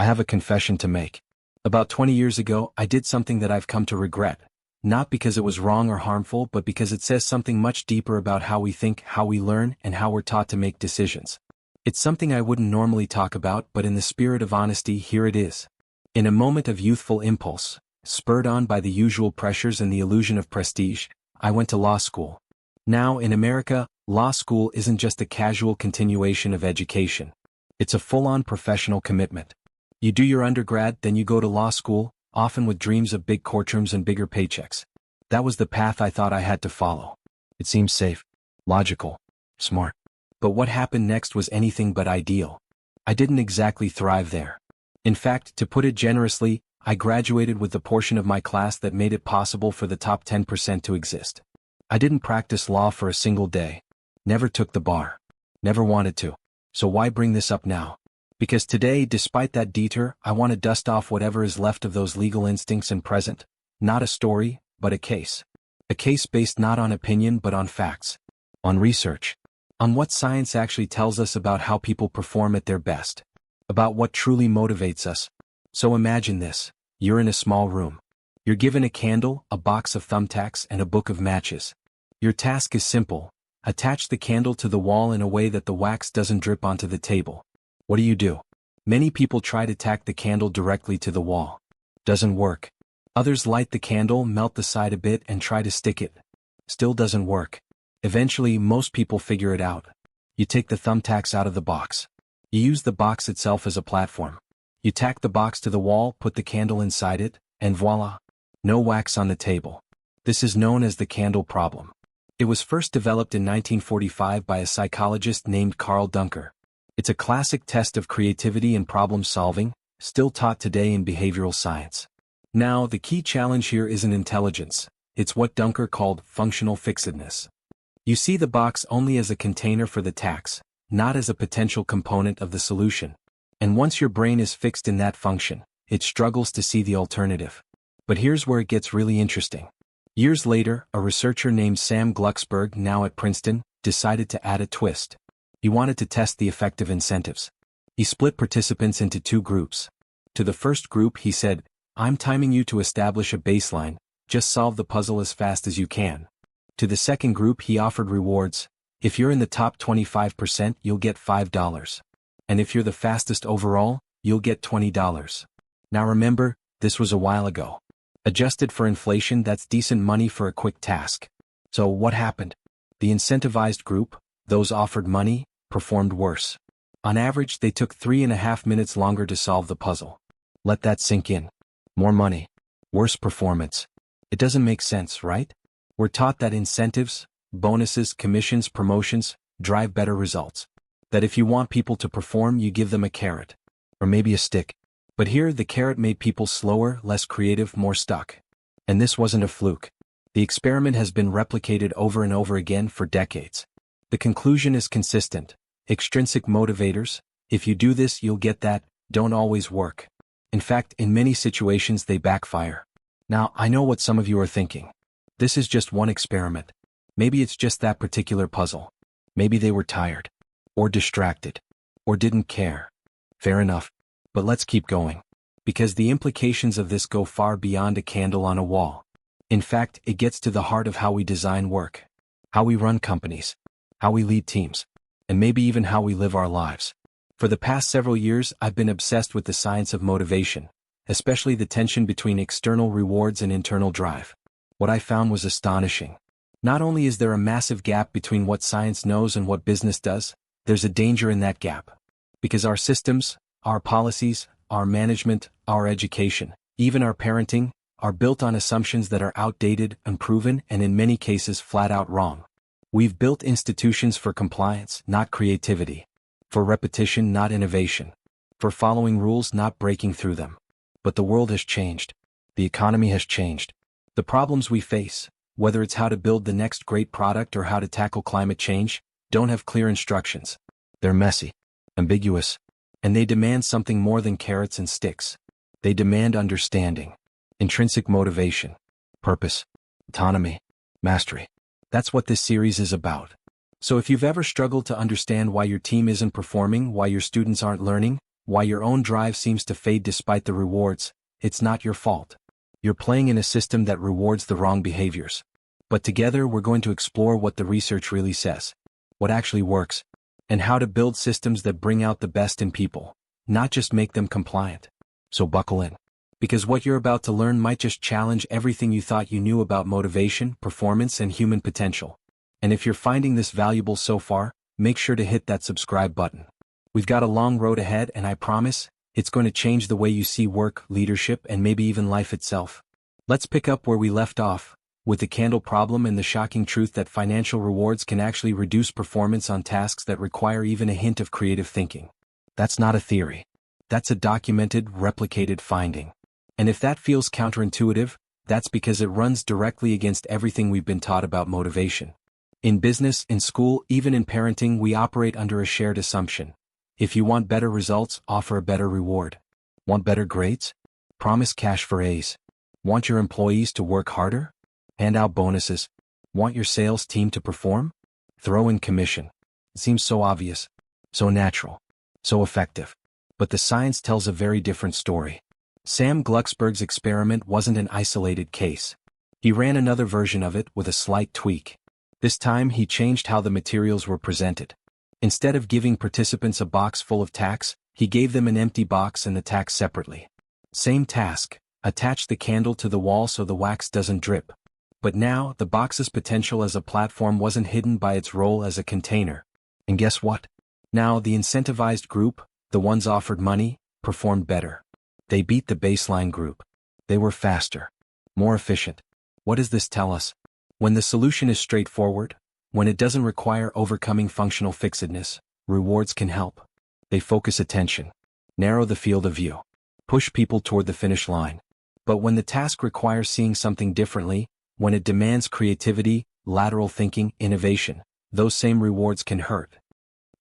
I have a confession to make. About 20 years ago, I did something that I've come to regret. Not because it was wrong or harmful, but because it says something much deeper about how we think, how we learn, and how we're taught to make decisions. It's something I wouldn't normally talk about, but in the spirit of honesty, here it is. In a moment of youthful impulse, spurred on by the usual pressures and the illusion of prestige, I went to law school. Now, in America, law school isn't just a casual continuation of education. It's a full-on professional commitment. You do your undergrad, then you go to law school, often with dreams of big courtrooms and bigger paychecks. That was the path I thought I had to follow. It seemed safe, logical, smart. But what happened next was anything but ideal. I didn't exactly thrive there. In fact, to put it generously, I graduated with the portion of my class that made it possible for the top 10% to exist. I didn't practice law for a single day. Never took the bar. Never wanted to. So why bring this up now? Because today, despite that detour, I want to dust off whatever is left of those legal instincts and present. Not a story, but a case. A case based not on opinion but on facts. On research. On what science actually tells us about how people perform at their best. About what truly motivates us. So imagine this. You're in a small room. You're given a candle, a box of thumbtacks, and a book of matches. Your task is simple. Attach the candle to the wall in a way that the wax doesn't drip onto the table. What do? Many people try to tack the candle directly to the wall. Doesn't work. Others light the candle, melt the side a bit, and try to stick it. Still doesn't work. Eventually, most people figure it out. You take the thumbtacks out of the box. You use the box itself as a platform. You tack the box to the wall, put the candle inside it, and voila! No wax on the table. This is known as the candle problem. It was first developed in 1945 by a psychologist named Carl Duncker. It's a classic test of creativity and problem-solving, still taught today in behavioral science. Now, the key challenge here isn't intelligence. It's what Duncker called functional fixedness. You see the box only as a container for the tacks, not as a potential component of the solution. And once your brain is fixed in that function, it struggles to see the alternative. But here's where it gets really interesting. Years later, a researcher named Sam Glucksberg, now at Princeton, decided to add a twist. He wanted to test the effect of incentives. He split participants into two groups. To the first group he said, "I'm timing you to establish a baseline, just solve the puzzle as fast as you can." To the second group he offered rewards. If you're in the top 25%, you'll get $5. And if you're the fastest overall, you'll get $20. Now remember, this was a while ago. Adjusted for inflation, that's decent money for a quick task. So what happened? The incentivized group, those offered money, performed worse. On average, they took 3.5 minutes longer to solve the puzzle. Let that sink in. More money. Worse performance. It doesn't make sense, right? We're taught that incentives, bonuses, commissions, promotions, drive better results. That if you want people to perform, you give them a carrot. Or maybe a stick. But here, the carrot made people slower, less creative, more stuck. And this wasn't a fluke. The experiment has been replicated over and over again for decades. The conclusion is consistent. Extrinsic motivators, if you do this you'll get that, don't always work. In fact, in many situations they backfire. Now, I know what some of you are thinking. This is just one experiment. Maybe it's just that particular puzzle. Maybe they were tired. Or distracted. Or didn't care. Fair enough. But let's keep going. Because the implications of this go far beyond a candle on a wall. In fact, it gets to the heart of how we design work. How we run companies. How we lead teams. And maybe even how we live our lives. For the past several years, I've been obsessed with the science of motivation, especially the tension between external rewards and internal drive. What I found was astonishing. Not only is there a massive gap between what science knows and what business does, there's a danger in that gap. Because our systems, our policies, our management, our education, even our parenting, are built on assumptions that are outdated, unproven, and in many cases flat out wrong. We've built institutions for compliance, not creativity. For repetition, not innovation. For following rules, not breaking through them. But the world has changed. The economy has changed. The problems we face, whether it's how to build the next great product or how to tackle climate change, don't have clear instructions. They're messy, ambiguous, and they demand something more than carrots and sticks. They demand understanding, intrinsic motivation, purpose, autonomy, mastery. That's what this series is about. So if you've ever struggled to understand why your team isn't performing, why your students aren't learning, Why your own drive seems to fade despite the rewards, it's not your fault. You're playing in a system that rewards the wrong behaviors. But together we're going to explore what the research really says, what actually works, and how to build systems that bring out the best in people, not just make them compliant. So buckle in. Because what you're about to learn might just challenge everything you thought you knew about motivation, performance, and human potential. And if you're finding this valuable so far, make sure to hit that subscribe button. We've got a long road ahead, and I promise, it's going to change the way you see work, leadership, and maybe even life itself. Let's pick up where we left off, with the candle problem and the shocking truth that financial rewards can actually reduce performance on tasks that require even a hint of creative thinking. That's not a theory. That's a documented, replicated finding. And if that feels counterintuitive, that's because it runs directly against everything we've been taught about motivation. In business, in school, even in parenting, we operate under a shared assumption. If you want better results, offer a better reward. Want better grades? Promise cash for A's. Want your employees to work harder? Hand out bonuses. Want your sales team to perform? Throw in commission. It seems so obvious, so natural, so effective. But the science tells a very different story. Sam Glucksberg's experiment wasn't an isolated case. He ran another version of it with a slight tweak. This time he changed how the materials were presented. Instead of giving participants a box full of tacks, he gave them an empty box and the tacks separately. Same task, attach the candle to the wall so the wax doesn't drip. But now, the box's potential as a platform wasn't hidden by its role as a container. And guess what? Now the incentivized group, the ones offered money, performed better. They beat the baseline group. They were faster, more efficient. What does this tell us? When the solution is straightforward, when it doesn't require overcoming functional fixedness, rewards can help. They focus attention, narrow the field of view, push people toward the finish line. But when the task requires seeing something differently, when it demands creativity, lateral thinking, innovation, those same rewards can hurt.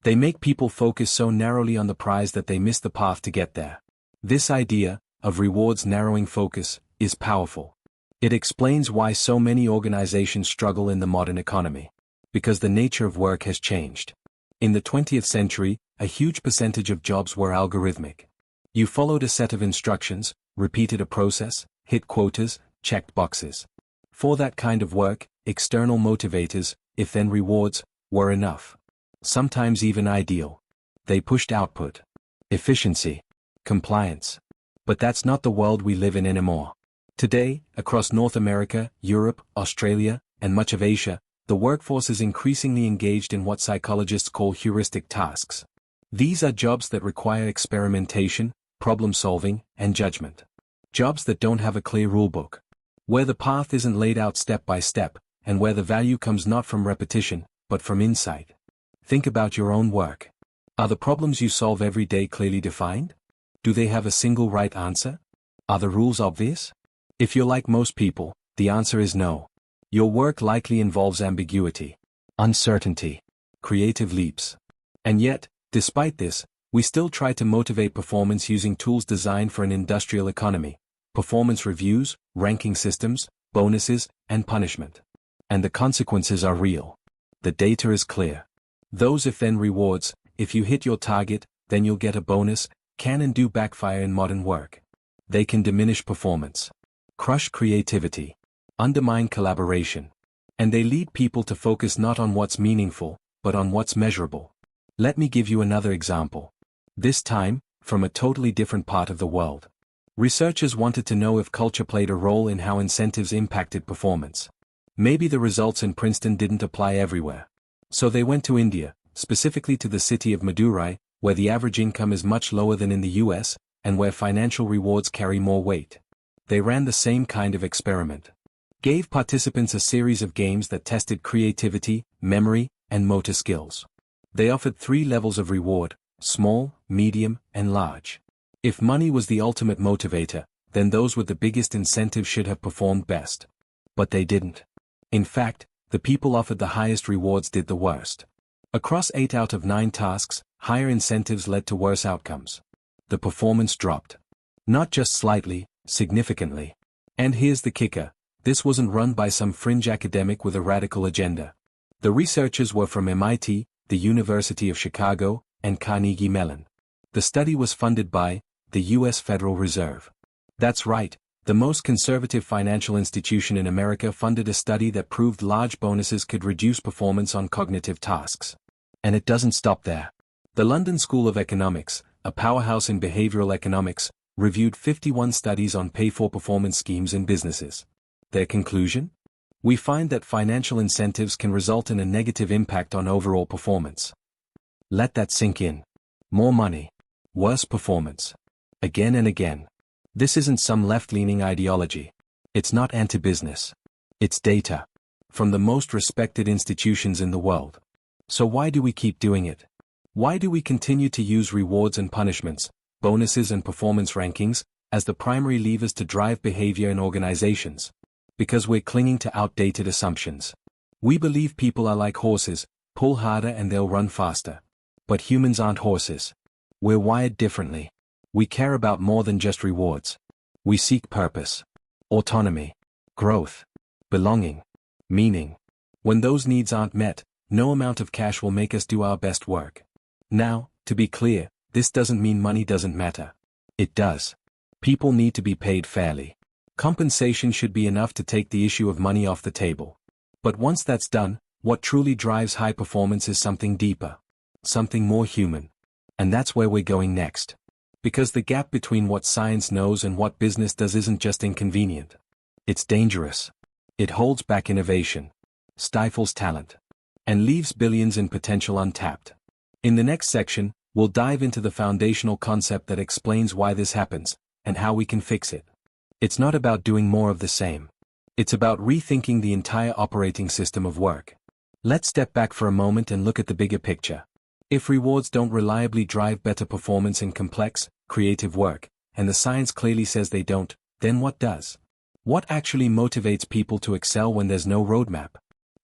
They make people focus so narrowly on the prize that they miss the path to get there. This idea, of rewards narrowing focus, is powerful. It explains why so many organizations struggle in the modern economy. Because the nature of work has changed. In the 20th century, a huge percentage of jobs were algorithmic. You followed a set of instructions, repeated a process, hit quotas, checked boxes. For that kind of work, external motivators, if then rewards, were enough. Sometimes even ideal. They pushed output, efficiency, compliance. But that's not the world we live in anymore. Today, across North America, Europe, Australia, and much of Asia, the workforce is increasingly engaged in what psychologists call heuristic tasks. These are jobs that require experimentation, problem-solving, and judgment. Jobs that don't have a clear rulebook. Where the path isn't laid out step by step, and where the value comes not from repetition, but from insight. Think about your own work. Are the problems you solve every day clearly defined? Do they have a single right answer? Are the rules obvious? If you're like most people, the answer is no. Your work likely involves ambiguity, uncertainty, creative leaps. And yet, despite this, we still try to motivate performance using tools designed for an industrial economy. Performance reviews, ranking systems, bonuses, and punishment. And the consequences are real. The data is clear. Those if-then rewards, if you hit your target, then you'll get a bonus, can and do backfire in modern work. They can diminish performance, crush creativity, undermine collaboration. And they lead people to focus not on what's meaningful, but on what's measurable. Let me give you another example. This time, from a totally different part of the world. Researchers wanted to know if culture played a role in how incentives impacted performance. Maybe the results in Princeton didn't apply everywhere. So they went to India, specifically to the city of Madurai, where the average income is much lower than in the US, and where financial rewards carry more weight. They ran the same kind of experiment. Gave participants a series of games that tested creativity, memory, and motor skills. They offered 3 levels of reward: small, medium, and large. If money was the ultimate motivator, then those with the biggest incentive should have performed best. But they didn't. In fact, the people offered the highest rewards did the worst. Across 8 out of 9 tasks, higher incentives led to worse outcomes. The performance dropped. Not just slightly, significantly. And here's the kicker: this wasn't run by some fringe academic with a radical agenda. The researchers were from MIT, the University of Chicago, and Carnegie Mellon. The study was funded by the U.S. Federal Reserve. That's right, the most conservative financial institution in America funded a study that proved large bonuses could reduce performance on cognitive tasks. And it doesn't stop there. The London School of Economics, a powerhouse in behavioral economics, reviewed 51 studies on pay-for-performance schemes in businesses. Their conclusion? We find that financial incentives can result in a negative impact on overall performance. Let that sink in. More money. Worse performance. Again and again. This isn't some left-leaning ideology. It's not anti-business. It's data. From the most respected institutions in the world. So why do we keep doing it? Why do we continue to use rewards and punishments, bonuses and performance rankings, as the primary levers to drive behavior in organizations? Because we're clinging to outdated assumptions. We believe people are like horses, pull harder and they'll run faster. But humans aren't horses. We're wired differently. We care about more than just rewards. We seek purpose, autonomy, growth, belonging, meaning. When those needs aren't met, no amount of cash will make us do our best work. Now, to be clear, this doesn't mean money doesn't matter. It does. People need to be paid fairly. Compensation should be enough to take the issue of money off the table. But once that's done, what truly drives high performance is something deeper. Something more human. And that's where we're going next. Because the gap between what science knows and what business does isn't just inconvenient. It's dangerous. It holds back innovation, stifles talent, and leaves billions in potential untapped. In the next section, we'll dive into the foundational concept that explains why this happens, and how we can fix it. It's not about doing more of the same. It's about rethinking the entire operating system of work. Let's step back for a moment and look at the bigger picture. If rewards don't reliably drive better performance in complex, creative work, and the science clearly says they don't, then what does? What actually motivates people to excel when there's no roadmap?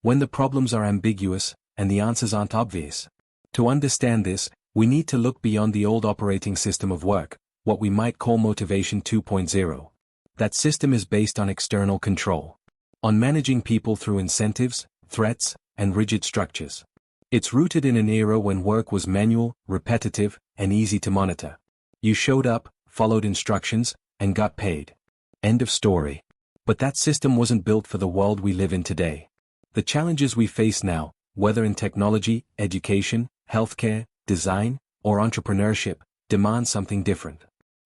When the problems are ambiguous, and the answers aren't obvious? To understand this, we need to look beyond the old operating system of work, what we might call Motivation 2.0. That system is based on external control. On managing people through incentives, threats, and rigid structures. It's rooted in an era when work was manual, repetitive, and easy to monitor. You showed up, followed instructions, and got paid. End of story. But that system wasn't built for the world we live in today. The challenges we face now, whether in technology, education, healthcare, design, or entrepreneurship, demand something different.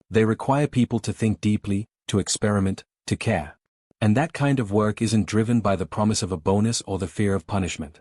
They require people to think deeply, to experiment, to care. And that kind of work isn't driven by the promise of a bonus or the fear of punishment.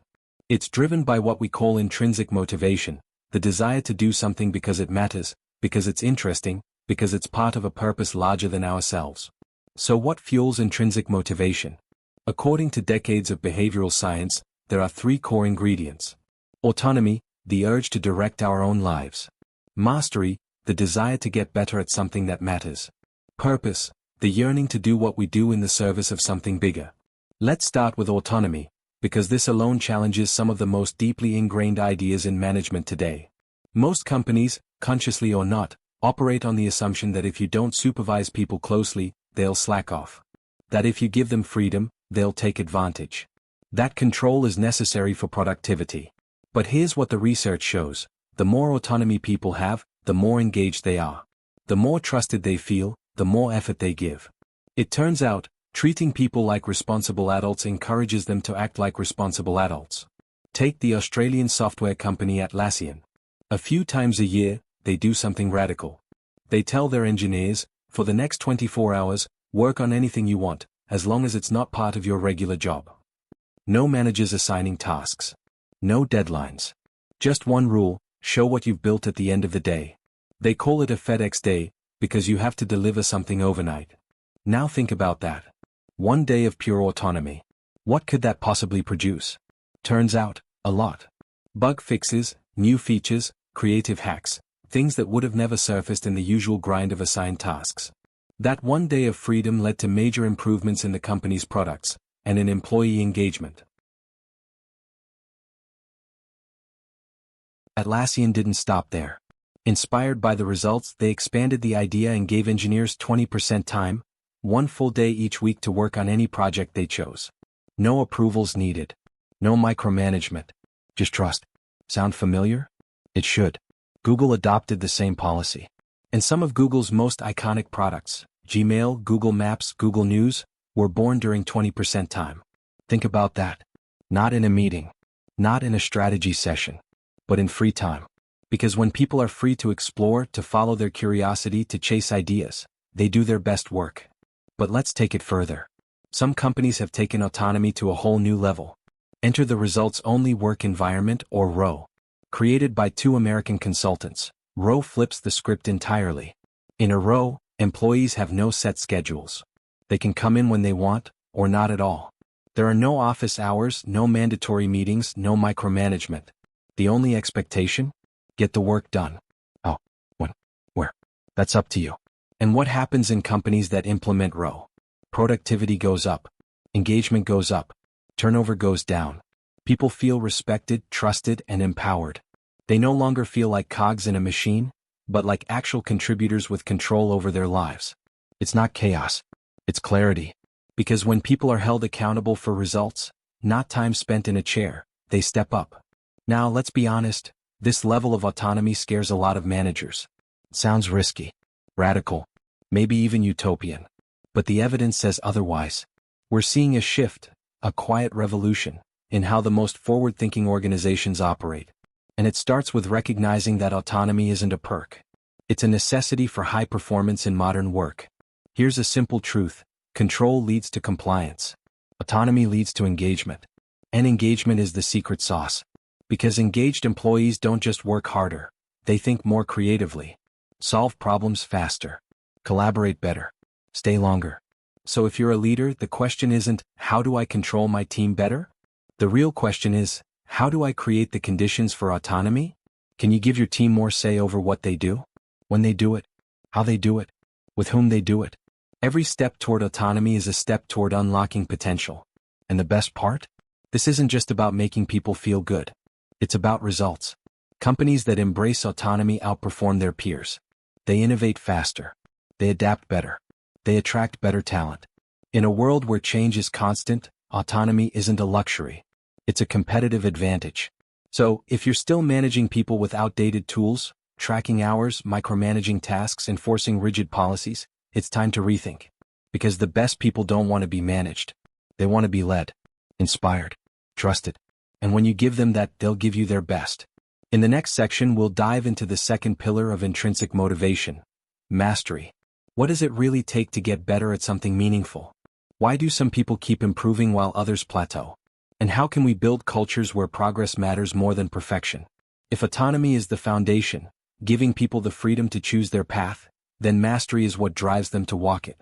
It's driven by what we call intrinsic motivation, the desire to do something because it matters, because it's interesting, because it's part of a purpose larger than ourselves. So what fuels intrinsic motivation? According to decades of behavioral science, there are three core ingredients. Autonomy, the urge to direct our own lives. Mastery, the desire to get better at something that matters. Purpose, the yearning to do what we do in the service of something bigger. Let's start with autonomy, because this alone challenges some of the most deeply ingrained ideas in management today. Most companies, consciously or not, operate on the assumption that if you don't supervise people closely, they'll slack off. That if you give them freedom, they'll take advantage. That control is necessary for productivity. But here's what the research shows. The more autonomy people have, the more engaged they are. The more trusted they feel, the more effort they give. It turns out, treating people like responsible adults encourages them to act like responsible adults. Take the Australian software company Atlassian. A few times a year, they do something radical. They tell their engineers, for the next 24 hours, work on anything you want, as long as it's not part of your regular job. No managers assigning tasks. No deadlines. Just one rule, show what you've built at the end of the day. They call it a FedEx day, because you have to deliver something overnight. Now think about that. One day of pure autonomy. What could that possibly produce? Turns out, a lot. Bug fixes, new features, creative hacks, things that would have never surfaced in the usual grind of assigned tasks. That one day of freedom led to major improvements in the company's products, and in employee engagement. Atlassian didn't stop there. Inspired by the results, they expanded the idea and gave engineers 20% time, one full day each week to work on any project they chose. No approvals needed. No micromanagement. Just trust. Sound familiar? It should. Google adopted the same policy. And some of Google's most iconic products, Gmail, Google Maps, Google News, were born during 20% time. Think about that. Not in a meeting, not in a strategy session, but in free time. Because when people are free to explore, to follow their curiosity, to chase ideas, they do their best work. But let's take it further. Some companies have taken autonomy to a whole new level. Enter the results-only work environment, or ROE. Created by two American consultants, ROE flips the script entirely. In a ROE, employees have no set schedules. They can come in when they want, or not at all. There are no office hours, no mandatory meetings, no micromanagement. The only expectation? Get the work done. How? When? Where? That's up to you. And what happens in companies that implement ROE? Productivity goes up. Engagement goes up. Turnover goes down. People feel respected, trusted, and empowered. They no longer feel like cogs in a machine, but like actual contributors with control over their lives. It's not chaos. It's clarity. Because when people are held accountable for results, not time spent in a chair, they step up. Now, let's be honest, this level of autonomy scares a lot of managers. It sounds risky, radical, maybe even utopian. But the evidence says otherwise. We're seeing a shift, a quiet revolution, in how the most forward-thinking organizations operate. And it starts with recognizing that autonomy isn't a perk. It's a necessity for high performance in modern work. Here's a simple truth. Control leads to compliance. Autonomy leads to engagement. And engagement is the secret sauce. Because engaged employees don't just work harder, they think more creatively, solve problems faster, collaborate better, stay longer. So if you're a leader, the question isn't, how do I control my team better? The real question is, how do I create the conditions for autonomy? Can you give your team more say over what they do, when they do it, how they do it, with whom they do it? Every step toward autonomy is a step toward unlocking potential. And the best part? This isn't just about making people feel good. It's about results. Companies that embrace autonomy outperform their peers. They innovate faster. They adapt better. They attract better talent. In a world where change is constant, autonomy isn't a luxury. It's a competitive advantage. So, if you're still managing people with outdated tools, tracking hours, micromanaging tasks, enforcing rigid policies, it's time to rethink. Because the best people don't want to be managed. They want to be led, inspired, trusted. And when you give them that, they'll give you their best. In the next section, we'll dive into the second pillar of intrinsic motivation, mastery. What does it really take to get better at something meaningful? Why do some people keep improving while others plateau? And how can we build cultures where progress matters more than perfection? If autonomy is the foundation, giving people the freedom to choose their path, then mastery is what drives them to walk it.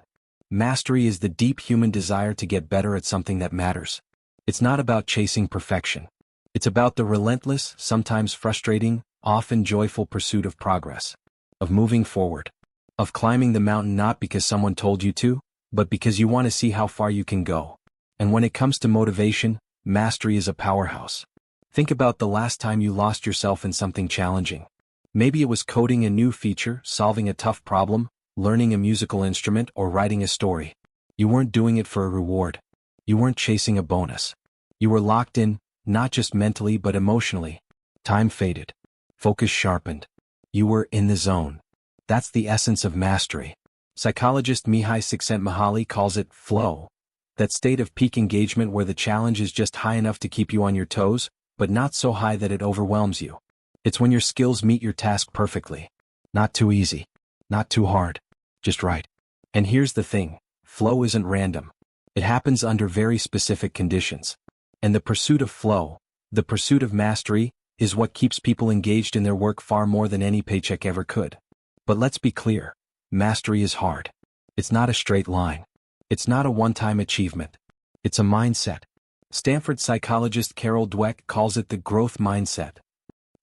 Mastery is the deep human desire to get better at something that matters. It's not about chasing perfection. It's about the relentless, sometimes frustrating, often joyful pursuit of progress, of moving forward, of climbing the mountain not because someone told you to, but because you want to see how far you can go. And when it comes to motivation, mastery is a powerhouse. Think about the last time you lost yourself in something challenging. Maybe it was coding a new feature, solving a tough problem, learning a musical instrument, or writing a story. You weren't doing it for a reward. You weren't chasing a bonus. You were locked in, not just mentally but emotionally. Time faded. Focus sharpened. You were in the zone. That's the essence of mastery. Psychologist Mihai Csikszentmihalyi calls it flow. That state of peak engagement where the challenge is just high enough to keep you on your toes, but not so high that it overwhelms you. It's when your skills meet your task perfectly. Not too easy. Not too hard. Just right. And here's the thing. Flow isn't random. It happens under very specific conditions. And the pursuit of flow, the pursuit of mastery, is what keeps people engaged in their work far more than any paycheck ever could. But let's be clear. Mastery is hard. It's not a straight line. It's not a one-time achievement. It's a mindset. Stanford psychologist Carol Dweck calls it the growth mindset.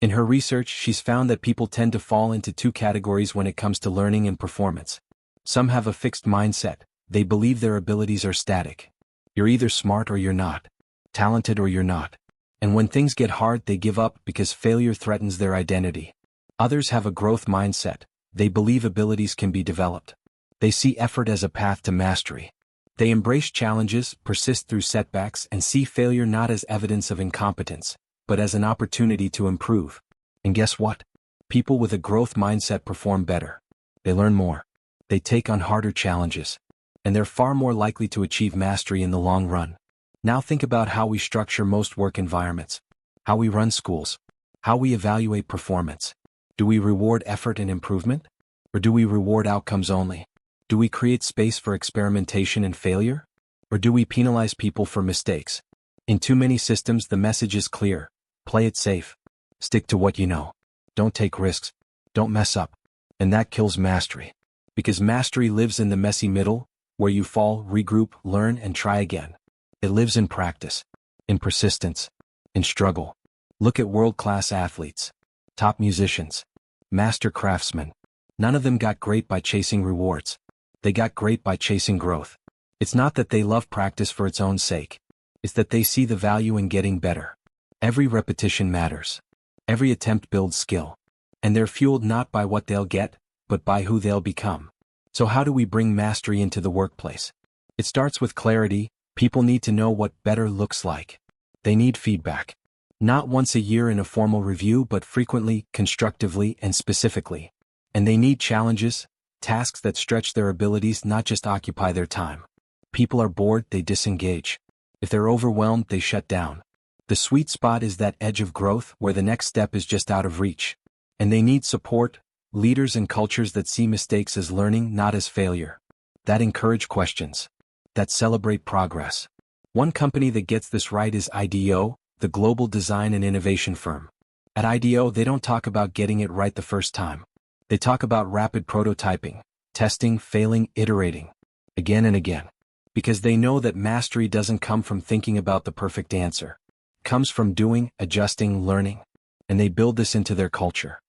In her research, she's found that people tend to fall into two categories when it comes to learning and performance. Some have a fixed mindset. They believe their abilities are static. You're either smart or you're not. Talented or you're not. And when things get hard, they give up because failure threatens their identity. Others have a growth mindset. They believe abilities can be developed. They see effort as a path to mastery. They embrace challenges, persist through setbacks, and see failure not as evidence of incompetence, but as an opportunity to improve. And guess what? People with a growth mindset perform better. They learn more. They take on harder challenges. And they're far more likely to achieve mastery in the long run. Now think about how we structure most work environments. How we run schools. How we evaluate performance. Do we reward effort and improvement? Or do we reward outcomes only? Do we create space for experimentation and failure? Or do we penalize people for mistakes? In too many systems, the message is clear. Play it safe. Stick to what you know. Don't take risks. Don't mess up. And that kills mastery. Because mastery lives in the messy middle, where you fall, regroup, learn, and try again. It lives in practice, in persistence, in struggle. Look at world-class athletes, top musicians, master craftsmen. None of them got great by chasing rewards. They got great by chasing growth. It's not that they love practice for its own sake. It's that they see the value in getting better. Every repetition matters. Every attempt builds skill. And they're fueled not by what they'll get, but by who they'll become. So how do we bring mastery into the workplace? It starts with clarity. People need to know what better looks like. They need feedback. Not once a year in a formal review, but frequently, constructively, and specifically. And they need challenges, tasks that stretch their abilities, not just occupy their time. People are bored, they disengage. If they're overwhelmed, they shut down. The sweet spot is that edge of growth where the next step is just out of reach. And they need support, leaders and cultures that see mistakes as learning, not as failure. That encourage questions. That celebrate progress. One company that gets this right is IDEO, the global design and innovation firm. At IDEO, they don't talk about getting it right the first time. They talk about rapid prototyping, testing, failing, iterating, again and again. Because they know that mastery doesn't come from thinking about the perfect answer. It comes from doing, adjusting, learning. And they build this into their culture.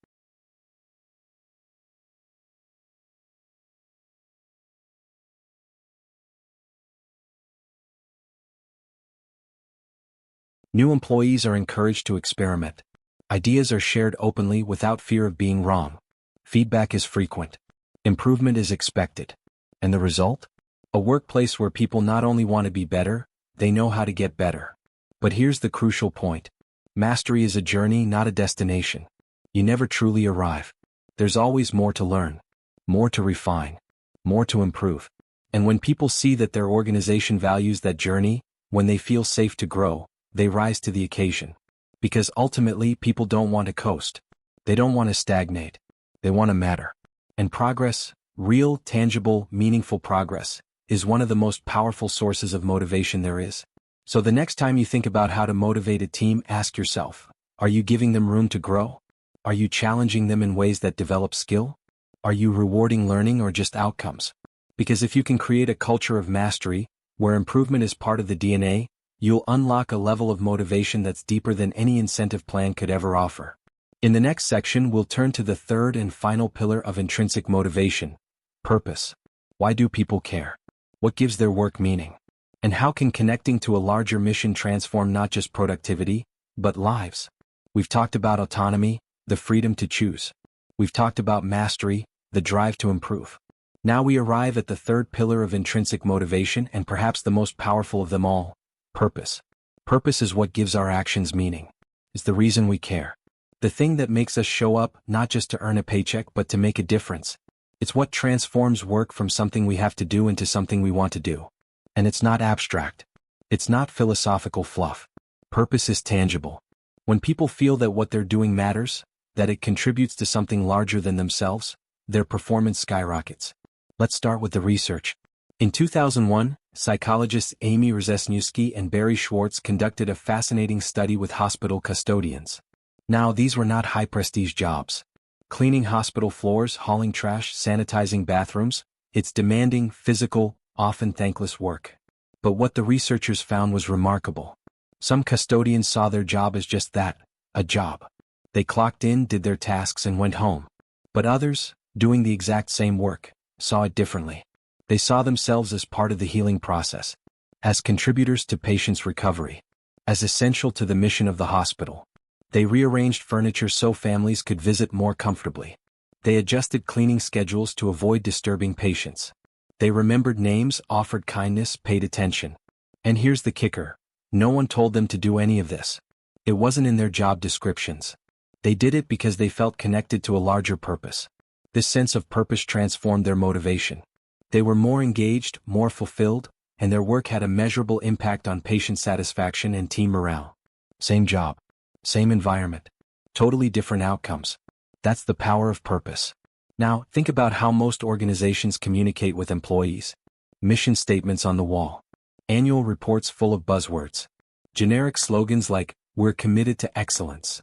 New employees are encouraged to experiment. Ideas are shared openly without fear of being wrong. Feedback is frequent. Improvement is expected. And the result? A workplace where people not only want to be better, they know how to get better. But here's the crucial point. Mastery is a journey, not a destination. You never truly arrive. There's always more to learn, more to refine, more to improve. And when people see that their organization values that journey, when they feel safe to grow, they rise to the occasion. Because ultimately, people don't want to coast. They don't want to stagnate. They want to matter. And progress, real, tangible, meaningful progress, is one of the most powerful sources of motivation there is. So the next time you think about how to motivate a team, ask yourself, are you giving them room to grow? Are you challenging them in ways that develop skill? Are you rewarding learning or just outcomes? Because if you can create a culture of mastery, where improvement is part of the DNA, you'll unlock a level of motivation that's deeper than any incentive plan could ever offer. In the next section, we'll turn to the third and final pillar of intrinsic motivation: purpose. Why do people care? What gives their work meaning? And how can connecting to a larger mission transform not just productivity, but lives? We've talked about autonomy, the freedom to choose. We've talked about mastery, the drive to improve. Now we arrive at the third pillar of intrinsic motivation, and perhaps the most powerful of them all: purpose. Purpose is what gives our actions meaning. It's the reason we care. The thing that makes us show up, not just to earn a paycheck but to make a difference. It's what transforms work from something we have to do into something we want to do. And it's not abstract. It's not philosophical fluff. Purpose is tangible. When people feel that what they're doing matters, that it contributes to something larger than themselves, their performance skyrockets. Let's start with the research. In 2001, psychologists Amy Rozesniewski and Barry Schwartz conducted a fascinating study with hospital custodians. Now, these were not high-prestige jobs. Cleaning hospital floors, hauling trash, sanitizing bathrooms, it's demanding, physical, often thankless work. But what the researchers found was remarkable. Some custodians saw their job as just that, a job. They clocked in, did their tasks, and went home. But others, doing the exact same work, saw it differently. They saw themselves as part of the healing process, as contributors to patients' recovery, as essential to the mission of the hospital. They rearranged furniture so families could visit more comfortably. They adjusted cleaning schedules to avoid disturbing patients. They remembered names, offered kindness, paid attention. And here's the kicker: no one told them to do any of this. It wasn't in their job descriptions. They did it because they felt connected to a larger purpose. This sense of purpose transformed their motivation. They were more engaged, more fulfilled, and their work had a measurable impact on patient satisfaction and team morale. Same job, same environment, totally different outcomes. That's the power of purpose. Now, think about how most organizations communicate with employees. Mission statements on the wall. Annual reports full of buzzwords. Generic slogans like, "We're committed to excellence."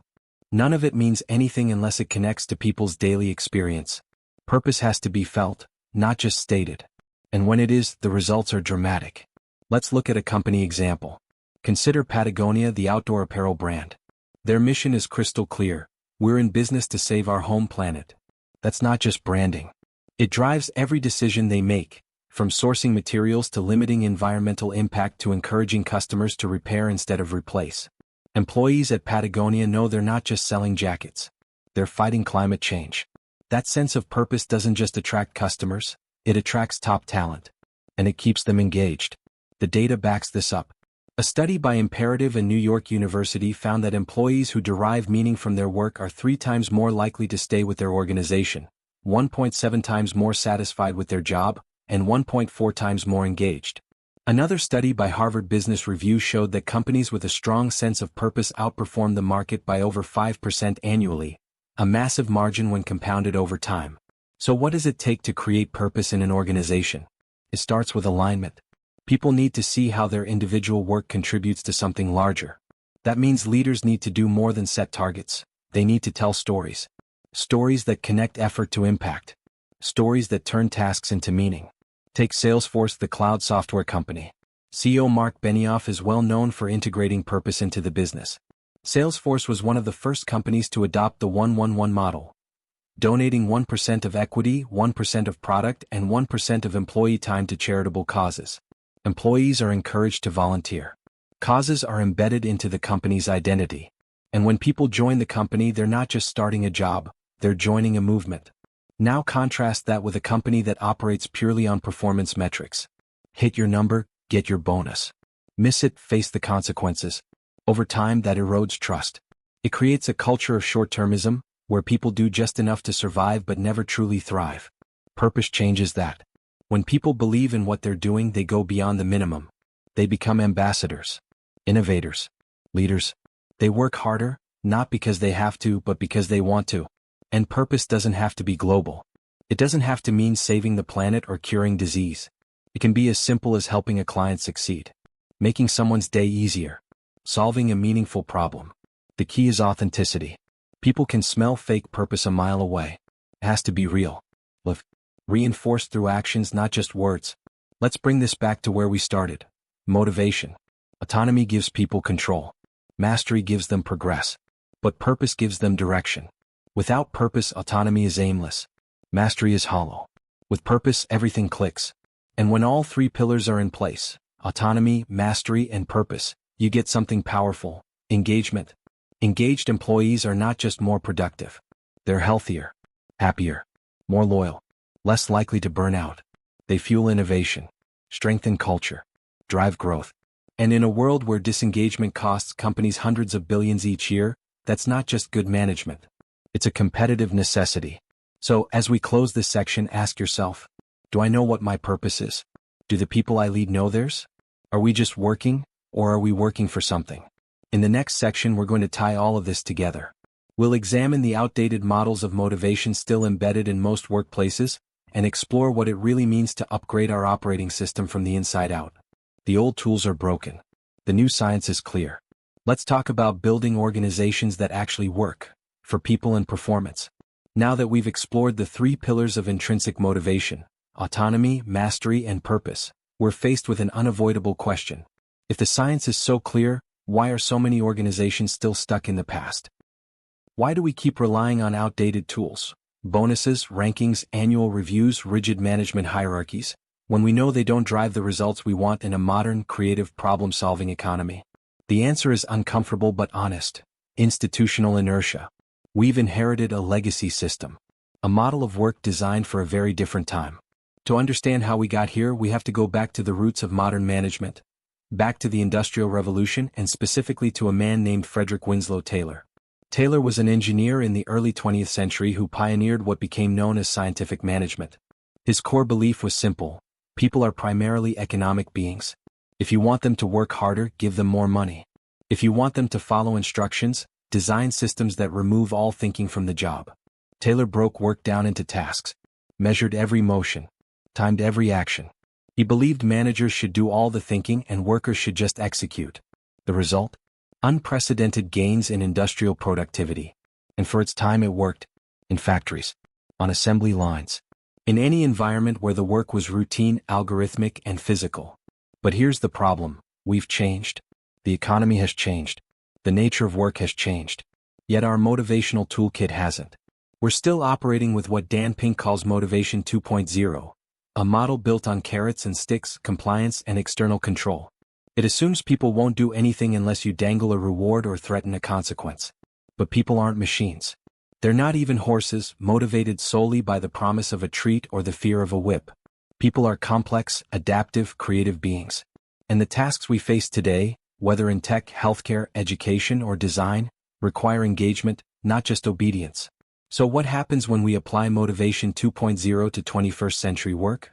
None of it means anything unless it connects to people's daily experience. Purpose has to be felt, not just stated. And when it is, the results are dramatic. Let's look at a company example. Consider Patagonia, the outdoor apparel brand. Their mission is crystal clear. We're in business to save our home planet. That's not just branding. It drives every decision they make, from sourcing materials to limiting environmental impact to encouraging customers to repair instead of replace. Employees at Patagonia know they're not just selling jackets. They're fighting climate change. That sense of purpose doesn't just attract customers, it attracts top talent. And it keeps them engaged. The data backs this up. A study by Imperative and New York University found that employees who derive meaning from their work are 3 times more likely to stay with their organization, 1.7 times more satisfied with their job, and 1.4 times more engaged. Another study by Harvard Business Review showed that companies with a strong sense of purpose outperform the market by over 5% annually, a massive margin when compounded over time. So what does it take to create purpose in an organization? It starts with alignment. People need to see how their individual work contributes to something larger. That means leaders need to do more than set targets. They need to tell stories. Stories that connect effort to impact. Stories that turn tasks into meaning. Take Salesforce, the cloud software company. CEO Mark Benioff is well known for integrating purpose into the business. Salesforce was one of the first companies to adopt the 1-1-1 model, donating 1% of equity, 1% of product, and 1% of employee time to charitable causes. Employees are encouraged to volunteer. Causes are embedded into the company's identity. And when people join the company, they're not just starting a job, they're joining a movement. Now contrast that with a company that operates purely on performance metrics. Hit your number, get your bonus. Miss it, face the consequences. Over time, that erodes trust. It creates a culture of short-termism, where people do just enough to survive but never truly thrive. Purpose changes that. When people believe in what they're doing, they go beyond the minimum. They become ambassadors, innovators, leaders. They work harder, not because they have to, but because they want to. And purpose doesn't have to be global. It doesn't have to mean saving the planet or curing disease. It can be as simple as helping a client succeed, making someone's day easier, solving a meaningful problem. The key is authenticity. People can smell fake purpose a mile away. It has to be real. Live. Reinforced through actions, not just words. Let's bring this back to where we started. Motivation. Autonomy gives people control. Mastery gives them progress. But purpose gives them direction. Without purpose, autonomy is aimless. Mastery is hollow. With purpose, everything clicks. And when all 3 pillars are in place, autonomy, mastery, and purpose, you get something powerful: engagement. Engaged employees are not just more productive. They're healthier, happier, more loyal, less likely to burn out. They fuel innovation, strengthen culture, drive growth. And in a world where disengagement costs companies hundreds of billions each year, that's not just good management. It's a competitive necessity. So, as we close this section, ask yourself, do I know what my purpose is? Do the people I lead know theirs? Are we just working, or are we working for something? In the next section, we're going to tie all of this together. We'll examine the outdated models of motivation still embedded in most workplaces, and explore what it really means to upgrade our operating system from the inside out. The old tools are broken. The new science is clear. Let's talk about building organizations that actually work, for people and performance. Now that we've explored the 3 pillars of intrinsic motivation, autonomy, mastery, and purpose, we're faced with an unavoidable question. If the science is so clear, why are so many organizations still stuck in the past? Why do we keep relying on outdated tools, bonuses, rankings, annual reviews, rigid management hierarchies, when we know they don't drive the results we want in a modern, creative, problem-solving economy? The answer is uncomfortable but honest: institutional inertia. We've inherited a legacy system, a model of work designed for a very different time. To understand how we got here, we have to go back to the roots of modern management, back to the Industrial Revolution, and specifically to a man named Frederick Winslow Taylor. Taylor was an engineer in the early 20th century who pioneered what became known as scientific management. His core belief was simple: people are primarily economic beings. If you want them to work harder, give them more money. If you want them to follow instructions, design systems that remove all thinking from the job. Taylor broke work down into tasks, measured every motion, timed every action. He believed managers should do all the thinking and workers should just execute. The result? Unprecedented gains in industrial productivity. And for its time it worked. In factories, on assembly lines, in any environment where the work was routine, algorithmic, and physical. But here's the problem: we've changed. The economy has changed. The nature of work has changed. Yet our motivational toolkit hasn't. We're still operating with what Dan Pink calls Motivation 2.0, a model built on carrots and sticks, compliance, and external control. It assumes people won't do anything unless you dangle a reward or threaten a consequence. But people aren't machines. They're not even horses, motivated solely by the promise of a treat or the fear of a whip. People are complex, adaptive, creative beings. And the tasks we face today, whether in tech, healthcare, education, or design, require engagement, not just obedience. So what happens when we apply Motivation 2.0 to 21st century work?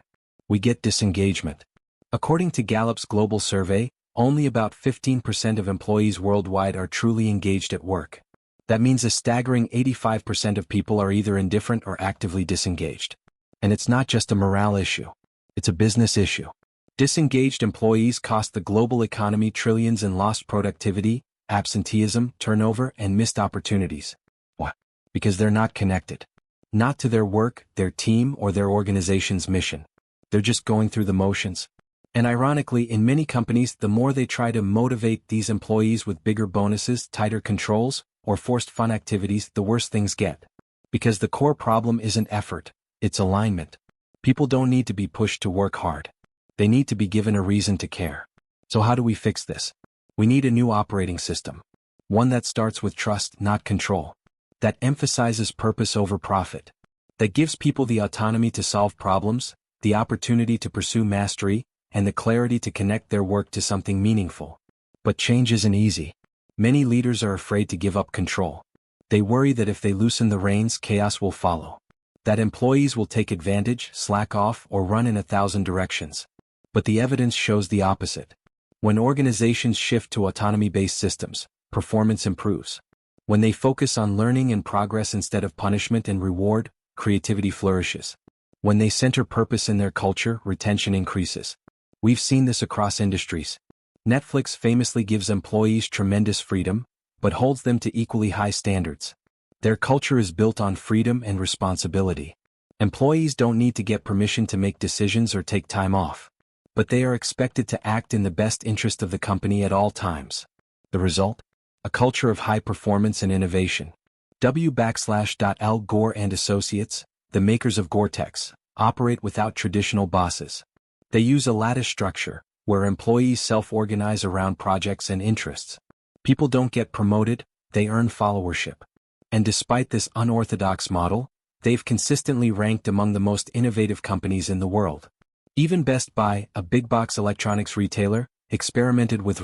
We get disengagement. According to Gallup's global survey, only about 15% of employees worldwide are truly engaged at work. That means a staggering 85% of people are either indifferent or actively disengaged. And it's not just a morale issue. It's a business issue. Disengaged employees cost the global economy trillions in lost productivity, absenteeism, turnover, and missed opportunities. Why? Because they're not connected. Not to their work, their team, or their organization's mission. They're just going through the motions. And ironically, in many companies, the more they try to motivate these employees with bigger bonuses, tighter controls, or forced fun activities, the worse things get. Because the core problem isn't effort, it's alignment. People don't need to be pushed to work hard. They need to be given a reason to care. So how do we fix this? We need a new operating system. One that starts with trust, not control. That emphasizes purpose over profit. That gives people the autonomy to solve problems, the opportunity to pursue mastery, and the clarity to connect their work to something meaningful. But change isn't easy. Many leaders are afraid to give up control. They worry that if they loosen the reins, chaos will follow. That employees will take advantage, slack off, or run in 1,000 directions. But the evidence shows the opposite. When organizations shift to autonomy-based systems, performance improves. When they focus on learning and progress instead of punishment and reward, creativity flourishes. When they center purpose in their culture, retention increases. We've seen this across industries. Netflix famously gives employees tremendous freedom, but holds them to equally high standards. Their culture is built on freedom and responsibility. Employees don't need to get permission to make decisions or take time off. But they are expected to act in the best interest of the company at all times. The result? A culture of high performance and innovation. Al Gore and Associates, the makers of Gore-Tex, operate without traditional bosses. They use a lattice structure, where employees self-organize around projects and interests. People don't get promoted, they earn followership. And despite this unorthodox model, they've consistently ranked among the most innovative companies in the world. Even Best Buy, a big-box electronics retailer, experimented with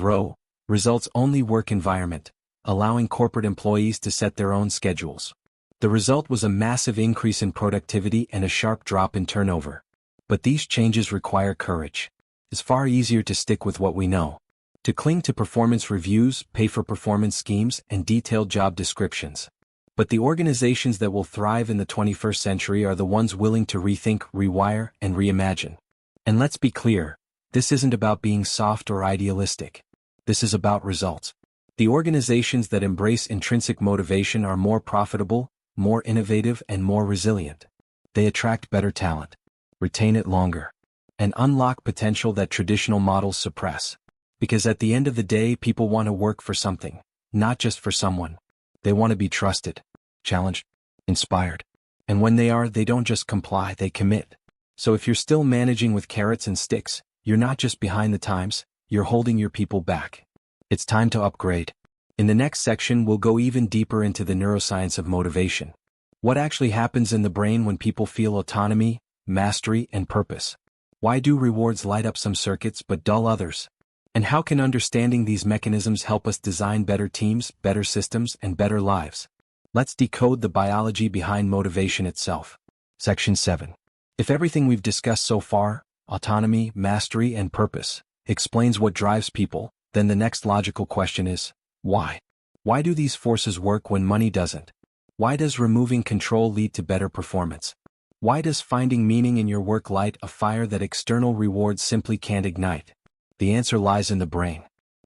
results-only work environment, allowing corporate employees to set their own schedules. The result was a massive increase in productivity and a sharp drop in turnover. But these changes require courage. It's far easier to stick with what we know. To cling to performance reviews, pay for performance schemes, and detailed job descriptions. But the organizations that will thrive in the 21st century are the ones willing to rethink, rewire, and reimagine. And let's be clear, this isn't about being soft or idealistic. This is about results. The organizations that embrace intrinsic motivation are more profitable, more innovative, and more resilient. They attract better talent, retain it longer, and unlock potential that traditional models suppress. Because at the end of the day, people want to work for something, not just for someone. They want to be trusted, challenged, inspired. And when they are, they don't just comply, they commit. So if you're still managing with carrots and sticks, you're not just behind the times, you're holding your people back. It's time to upgrade. In the next section, we'll go even deeper into the neuroscience of motivation. What actually happens in the brain when people feel autonomy, mastery, and purpose? Why do rewards light up some circuits but dull others? And how can understanding these mechanisms help us design better teams, better systems, and better lives? Let's decode the biology behind motivation itself. Section 7. If everything we've discussed so far, autonomy, mastery, and purpose, explains what drives people, then the next logical question is, why? Why do these forces work when money doesn't? Why does removing control lead to better performance? Why does finding meaning in your work light a fire that external rewards simply can't ignite? The answer lies in the brain.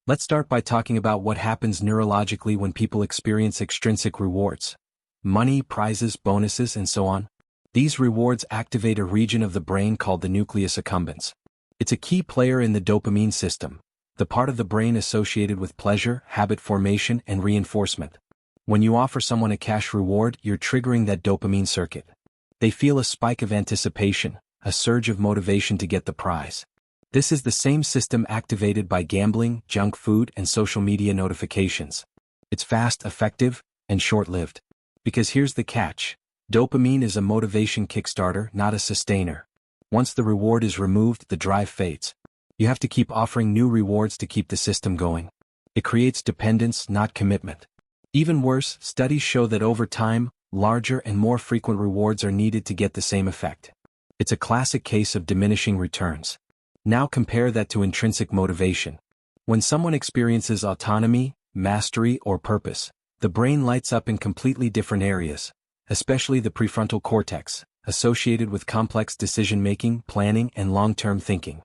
Let's start by talking about what happens neurologically when people experience extrinsic rewards. Money, prizes, bonuses, and so on. These rewards activate a region of the brain called the nucleus accumbens. It's a key player in the dopamine system, the part of the brain associated with pleasure, habit formation, and reinforcement. When you offer someone a cash reward, you're triggering that dopamine circuit. They feel a spike of anticipation, a surge of motivation to get the prize. This is the same system activated by gambling, junk food, and social media notifications. It's fast, effective, and short-lived. Because here's the catch. Dopamine is a motivation kickstarter, not a sustainer. Once the reward is removed, the drive fades. You have to keep offering new rewards to keep the system going. It creates dependence, not commitment. Even worse, studies show that over time, larger and more frequent rewards are needed to get the same effect. It's a classic case of diminishing returns. Now compare that to intrinsic motivation. When someone experiences autonomy, mastery, or purpose, the brain lights up in completely different areas, especially the prefrontal cortex, associated with complex decision-making, planning, and long-term thinking.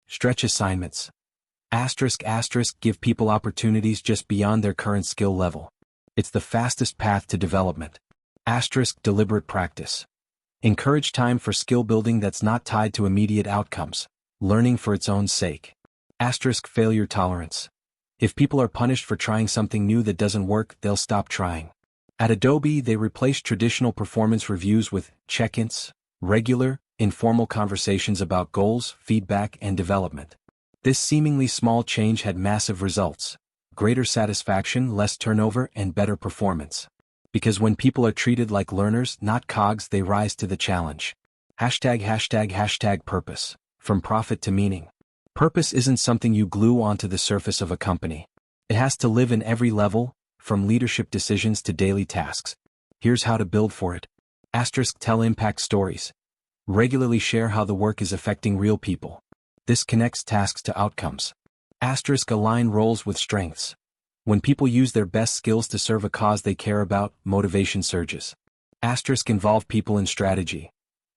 Stretch assignments. **** give people opportunities just beyond their current skill level. It's the fastest path to development. *** deliberate practice. Encourage time for skill building that's not tied to immediate outcomes, learning for its own sake. *** failure tolerance. If people are punished for trying something new that doesn't work, they'll stop trying. At Adobe, they replaced traditional performance reviews with check-ins, regular, informal conversations about goals, feedback, and development. This seemingly small change had massive results: greater satisfaction, less turnover, and better performance. Because when people are treated like learners, not cogs, they rise to the challenge. ###purpose. From profit to meaning. Purpose isn't something you glue onto the surface of a company. It has to live in every level, from leadership decisions to daily tasks. Here's how to build for it. ** tell impact stories. Regularly share how the work is affecting real people. This connects tasks to outcomes. * align roles with strengths. When people use their best skills to serve a cause they care about, motivation surges. * involve people in strategy.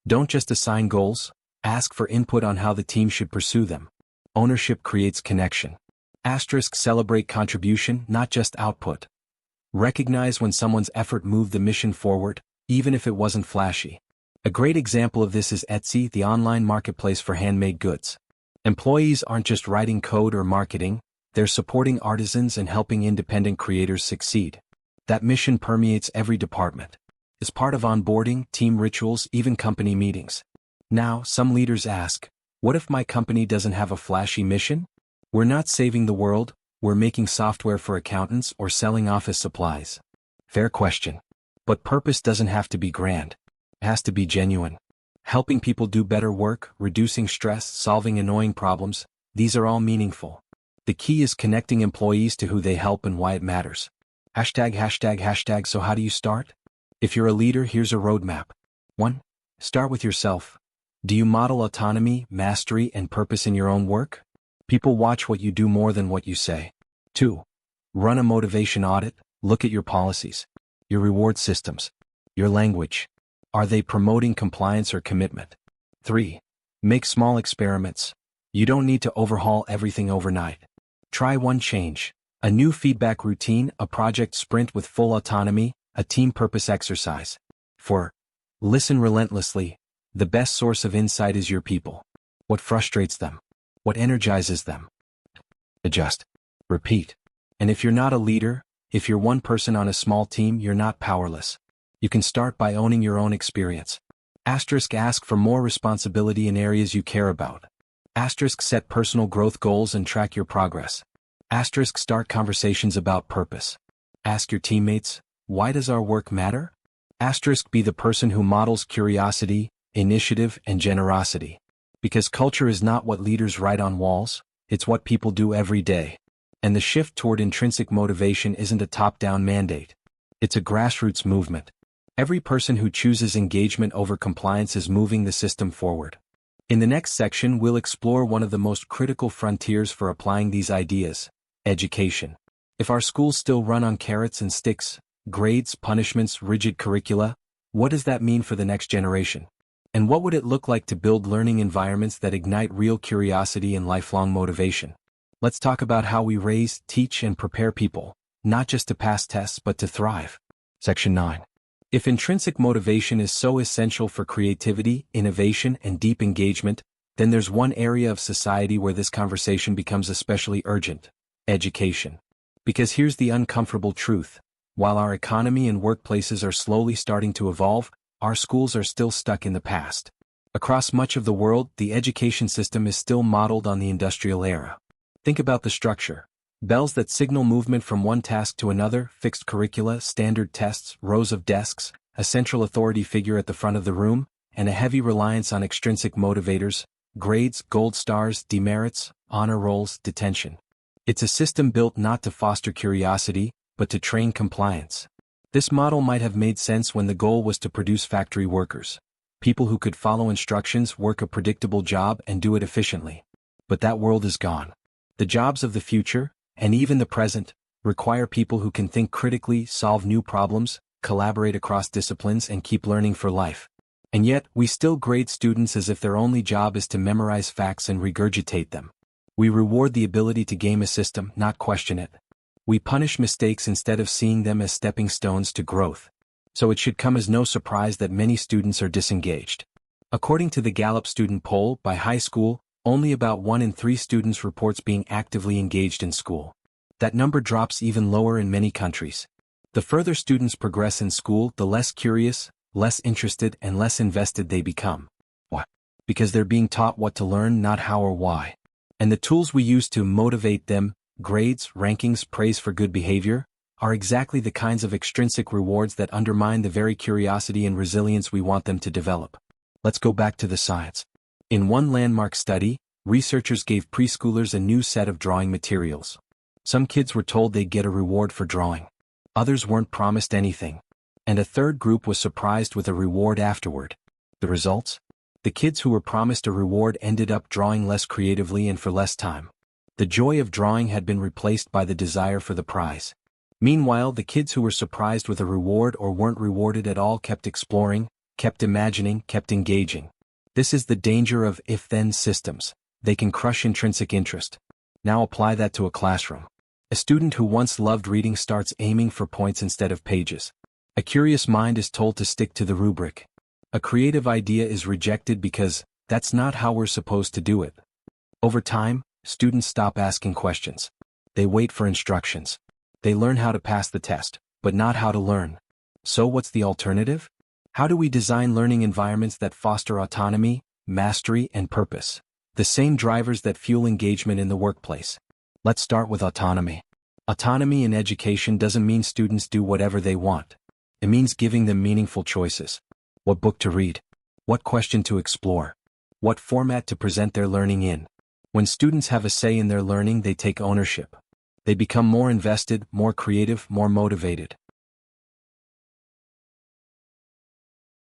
Don't just assign goals, ask for input on how the team should pursue them. Ownership creates connection. * celebrate contribution, not just output. Recognize when someone's effort moved the mission forward, even if it wasn't flashy. A great example of this is Etsy, the online marketplace for handmade goods. Employees aren't just writing code or marketing, they're supporting artisans and helping independent creators succeed. That mission permeates every department. It's part of onboarding, team rituals, even company meetings. Now, some leaders ask, what if my company doesn't have a flashy mission? We're not saving the world, we're making software for accountants or selling office supplies. Fair question. But purpose doesn't have to be grand. It has to be genuine. Helping people do better work, reducing stress, solving annoying problems, these are all meaningful. The key is connecting employees to who they help and why it matters. ###. So how do you start? If you're a leader, here's a roadmap. 1. Start with yourself. Do you model autonomy, mastery, and purpose in your own work? People watch what you do more than what you say. 2. Run a motivation audit. Look at your policies, your reward systems, your language. Are they promoting compliance or commitment? 3. Make small experiments. You don't need to overhaul everything overnight. Try one change: a new feedback routine, a project sprint with full autonomy, a team purpose exercise. 4. Listen relentlessly. The best source of insight is your people. What frustrates them? What energizes them? Adjust. Repeat. And if you're not a leader, if you're one person on a small team, you're not powerless. You can start by owning your own experience. * ask for more responsibility in areas you care about. * set personal growth goals and track your progress. * start conversations about purpose. Ask your teammates, why does our work matter? * be the person who models curiosity, initiative, and generosity. Because culture is not what leaders write on walls, it's what people do every day. And the shift toward intrinsic motivation isn't a top-down mandate. It's a grassroots movement. Every person who chooses engagement over compliance is moving the system forward. In the next section, we'll explore one of the most critical frontiers for applying these ideas: education. If our schools still run on carrots and sticks, grades, punishments, rigid curricula, what does that mean for the next generation? And what would it look like to build learning environments that ignite real curiosity and lifelong motivation? Let's talk about how we raise, teach, and prepare people, not just to pass tests but to thrive. Section 9. If intrinsic motivation is so essential for creativity, innovation, and deep engagement, then there's one area of society where this conversation becomes especially urgent: education. Because here's the uncomfortable truth: while our economy and workplaces are slowly starting to evolve, our schools are still stuck in the past. Across much of the world, the education system is still modeled on the industrial era. Think about the structure: bells that signal movement from one task to another, fixed curricula, standard tests, rows of desks, a central authority figure at the front of the room, and a heavy reliance on extrinsic motivators: grades, gold stars, demerits, honor rolls, detention. It's a system built not to foster curiosity, but to train compliance. This model might have made sense when the goal was to produce factory workers, people who could follow instructions, work a predictable job, and do it efficiently. But that world is gone. The jobs of the future, and even the present, require people who can think critically, solve new problems, collaborate across disciplines, and keep learning for life. And yet, we still grade students as if their only job is to memorize facts and regurgitate them. We reward the ability to game a system, not question it. We punish mistakes instead of seeing them as stepping stones to growth. So it should come as no surprise that many students are disengaged. According to the Gallup student poll, by high school, only about 1 in 3 students reports being actively engaged in school. That number drops even lower in many countries. The further students progress in school, the less curious, less interested, and less invested they become. Why? Because they're being taught what to learn, not how or why. And the tools we use to motivate them, grades, rankings, praise for good behavior, are exactly the kinds of extrinsic rewards that undermine the very curiosity and resilience we want them to develop. Let's go back to the science. In one landmark study, researchers gave preschoolers a new set of drawing materials. Some kids were told they'd get a reward for drawing. Others weren't promised anything. And a third group was surprised with a reward afterward. The results? The kids who were promised a reward ended up drawing less creatively and for less time. The joy of drawing had been replaced by the desire for the prize. Meanwhile, the kids who were surprised with a reward or weren't rewarded at all kept exploring, kept imagining, kept engaging. This is the danger of if-then systems. They can crush intrinsic interest. Now apply that to a classroom. A student who once loved reading starts aiming for points instead of pages. A curious mind is told to stick to the rubric. A creative idea is rejected because that's not how we're supposed to do it. Over time, students stop asking questions. They wait for instructions. They learn how to pass the test, but not how to learn. So what's the alternative? How do we design learning environments that foster autonomy, mastery, and purpose? The same drivers that fuel engagement in the workplace. Let's start with autonomy. Autonomy in education doesn't mean students do whatever they want. It means giving them meaningful choices. What book to read? What question to explore? What format to present their learning in? When students have a say in their learning, they take ownership. They become more invested, more creative, more motivated.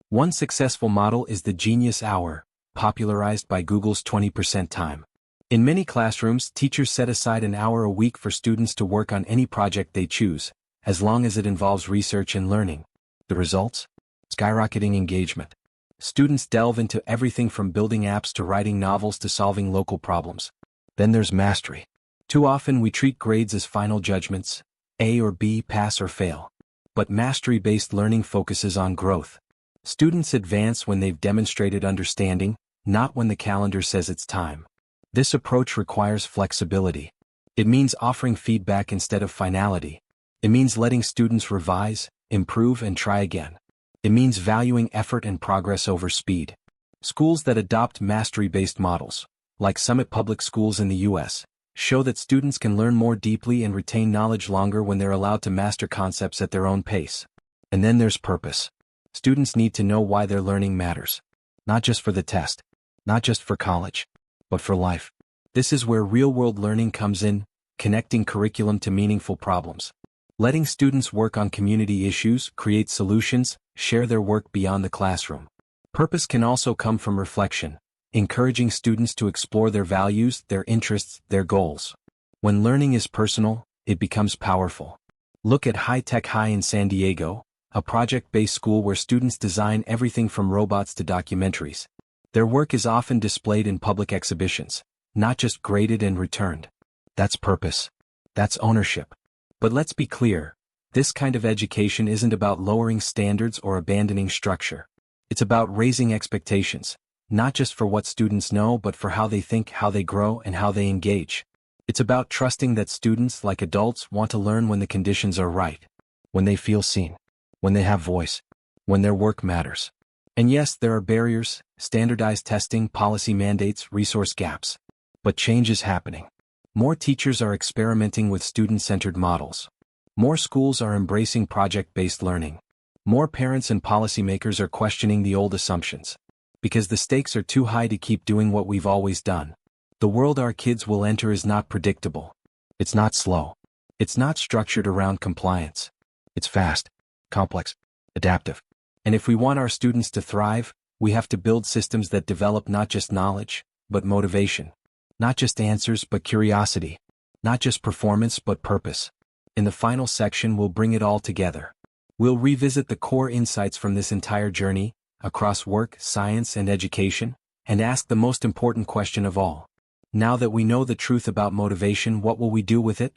One successful model is the Genius Hour, popularized by Google's 20% time. In many classrooms, teachers set aside an hour a week for students to work on any project they choose, as long as it involves research and learning. The results? Skyrocketing engagement. Students delve into everything from building apps to writing novels to solving local problems. Then there's mastery. Too often we treat grades as final judgments, A or B, pass or fail. But mastery-based learning focuses on growth. Students advance when they've demonstrated understanding, not when the calendar says it's time. This approach requires flexibility. It means offering feedback instead of finality. It means letting students revise, improve, and try again. It means valuing effort and progress over speed. Schools that adopt mastery-based models, like Summit Public Schools in the U.S., show that students can learn more deeply and retain knowledge longer when they're allowed to master concepts at their own pace. And then there's purpose. Students need to know why their learning matters. Not just for the test. Not just for college, but for life. This is where real-world learning comes in, connecting curriculum to meaningful problems. Letting students work on community issues, create solutions, share their work beyond the classroom. Purpose can also come from reflection, encouraging students to explore their values, their interests, their goals. When learning is personal, it becomes powerful. Look at High Tech High in San Diego, a project-based school where students design everything from robots to documentaries. Their work is often displayed in public exhibitions, not just graded and returned. That's purpose. That's ownership. But let's be clear, this kind of education isn't about lowering standards or abandoning structure. It's about raising expectations, not just for what students know but for how they think, how they grow, and how they engage. It's about trusting that students, like adults, want to learn when the conditions are right, when they feel seen, when they have voice, when their work matters. And yes, there are barriers, standardized testing, policy mandates, resource gaps. But change is happening. More teachers are experimenting with student-centered models. More schools are embracing project-based learning. More parents and policymakers are questioning the old assumptions. Because the stakes are too high to keep doing what we've always done. The world our kids will enter is not predictable. It's not slow. It's not structured around compliance. It's fast, complex, adaptive. And if we want our students to thrive, we have to build systems that develop not just knowledge, but motivation. Not just answers, but curiosity. Not just performance, but purpose. In the final section, we'll bring it all together. We'll revisit the core insights from this entire journey, across work, science, and education, and ask the most important question of all. Now that we know the truth about motivation, what will we do with it?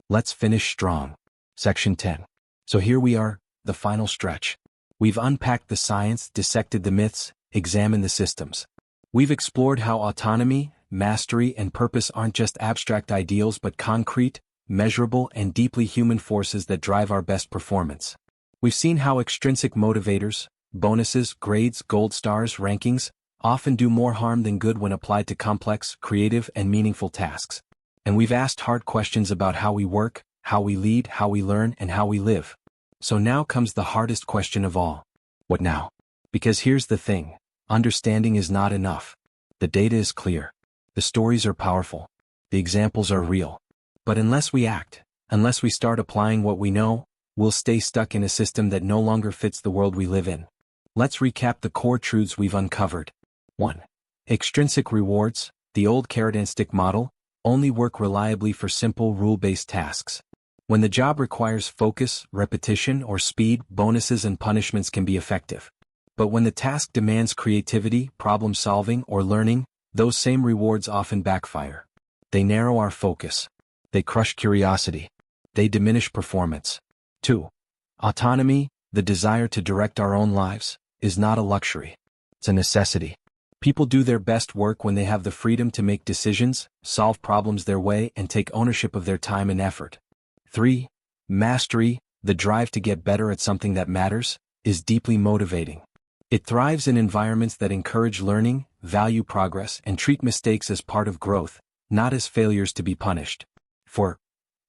Let's finish strong. Section 10. So here we are, the final stretch. We've unpacked the science, dissected the myths, examined the systems. We've explored how autonomy, mastery, and purpose aren't just abstract ideals but concrete, measurable, and deeply human forces that drive our best performance. We've seen how extrinsic motivators, bonuses, grades, gold stars, rankings, often do more harm than good when applied to complex, creative, and meaningful tasks. And we've asked hard questions about how we work, how we lead, how we learn, and how we live. So now comes the hardest question of all. What now? Because here's the thing, understanding is not enough. The data is clear. The stories are powerful. The examples are real. But unless we act, unless we start applying what we know, we'll stay stuck in a system that no longer fits the world we live in. Let's recap the core truths we've uncovered. 1. Extrinsic rewards, the old carrot and stick model, only work reliably for simple rule-based tasks. When the job requires focus, repetition, or speed, bonuses and punishments can be effective. But when the task demands creativity, problem-solving, or learning, those same rewards often backfire. They narrow our focus. They crush curiosity. They diminish performance. 2. Autonomy, the desire to direct our own lives, is not a luxury. It's a necessity. People do their best work when they have the freedom to make decisions, solve problems their way, and take ownership of their time and effort. 3. Mastery, the drive to get better at something that matters, is deeply motivating. It thrives in environments that encourage learning, value progress, and treat mistakes as part of growth, not as failures to be punished. 4.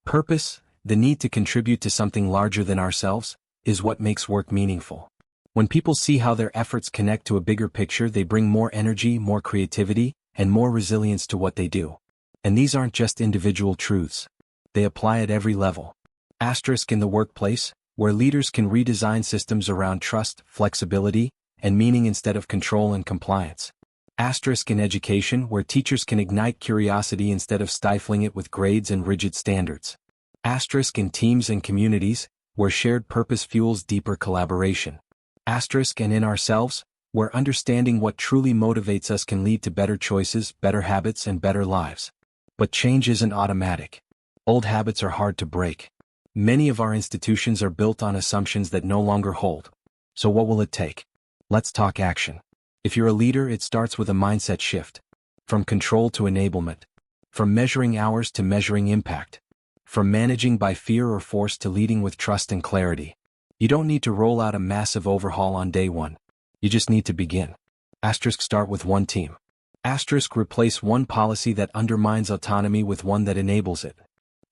Purpose, the need to contribute to something larger than ourselves, is what makes work meaningful. When people see how their efforts connect to a bigger picture, they bring more energy, more creativity, and more resilience to what they do. And these aren't just individual truths. They apply at every level. Asterisk in the workplace, where leaders can redesign systems around trust, flexibility, and meaning instead of control and compliance. Asterisk in education, where teachers can ignite curiosity instead of stifling it with grades and rigid standards. Asterisk in teams and communities, where shared purpose fuels deeper collaboration. Asterisk and in ourselves, where understanding what truly motivates us can lead to better choices, better habits, and better lives. But change isn't automatic. Old habits are hard to break. Many of our institutions are built on assumptions that no longer hold. So what will it take? Let's talk action. If you're a leader, it starts with a mindset shift. From control to enablement. From measuring hours to measuring impact. From managing by fear or force to leading with trust and clarity. You don't need to roll out a massive overhaul on day one. You just need to begin. Asterisk start with one team. Asterisk replace one policy that undermines autonomy with one that enables it.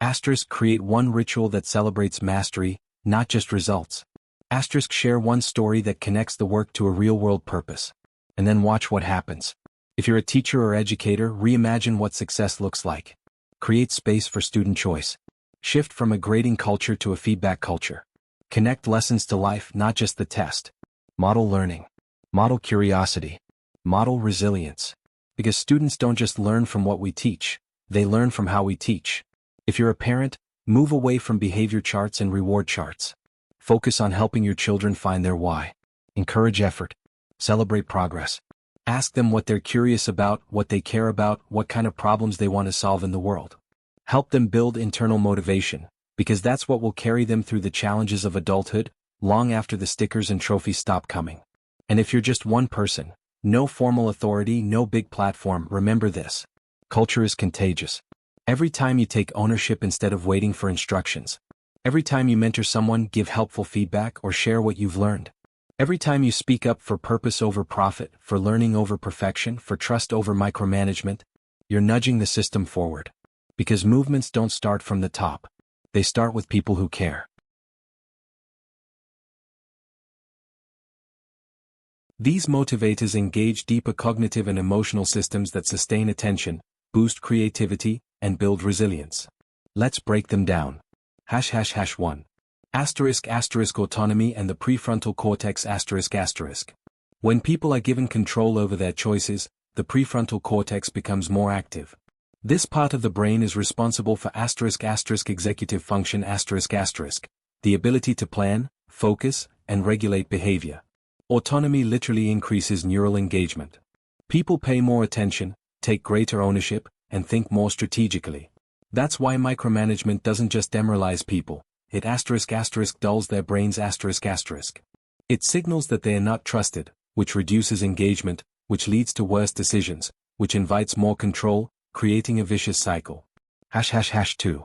Asterisk create one ritual that celebrates mastery, not just results. Asterisk share one story that connects the work to a real-world purpose. And then watch what happens. If you're a teacher or educator, reimagine what success looks like. Create space for student choice. Shift from a grading culture to a feedback culture. Connect lessons to life, not just the test. Model learning. Model curiosity. Model resilience. Because students don't just learn from what we teach, they learn from how we teach. If you're a parent, move away from behavior charts and reward charts. Focus on helping your children find their why. Encourage effort. Celebrate progress. Ask them what they're curious about, what they care about, what kind of problems they want to solve in the world. Help them build internal motivation, because that's what will carry them through the challenges of adulthood, long after the stickers and trophies stop coming. And if you're just one person, no formal authority, no big platform, remember this. Culture is contagious. Every time you take ownership instead of waiting for instructions. Every time you mentor someone, give helpful feedback, or share what you've learned. Every time you speak up for purpose over profit, for learning over perfection, for trust over micromanagement, you're nudging the system forward. Because movements don't start from the top. They start with people who care. These motivators engage deeper cognitive and emotional systems that sustain attention, boost creativity, and build resilience. Let's break them down. #1. Autonomy and the prefrontal cortex ***. When people are given control over their choices, the prefrontal cortex becomes more active. This part of the brain is responsible for executive function ***, the ability to plan, focus, and regulate behavior. Autonomy literally increases neural engagement. People pay more attention, take greater ownership, and think more strategically. That's why micromanagement doesn't just demoralize people. It dulls their brains ***. It signals that they are not trusted, which reduces engagement, which leads to worse decisions, which invites more control, creating a vicious cycle. #2.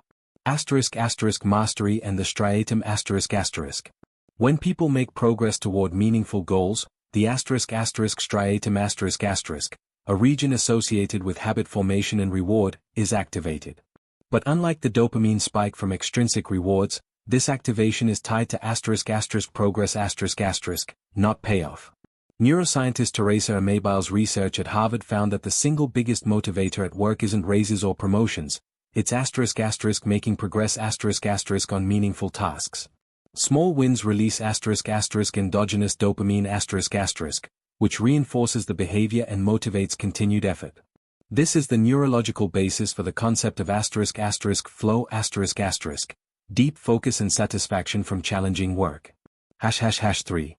Mastery and the striatum ***. When people make progress toward meaningful goals, the striatum ***, a region associated with habit formation and reward, is activated. But unlike the dopamine spike from extrinsic rewards, this activation is tied to progress not payoff. Neuroscientist Teresa Amabile's research at Harvard found that the single biggest motivator at work isn't raises or promotions, it's making progress on meaningful tasks. Small wins release endogenous dopamine which reinforces the behavior and motivates continued effort. This is the neurological basis for the concept of flow deep focus and satisfaction from challenging work. #3.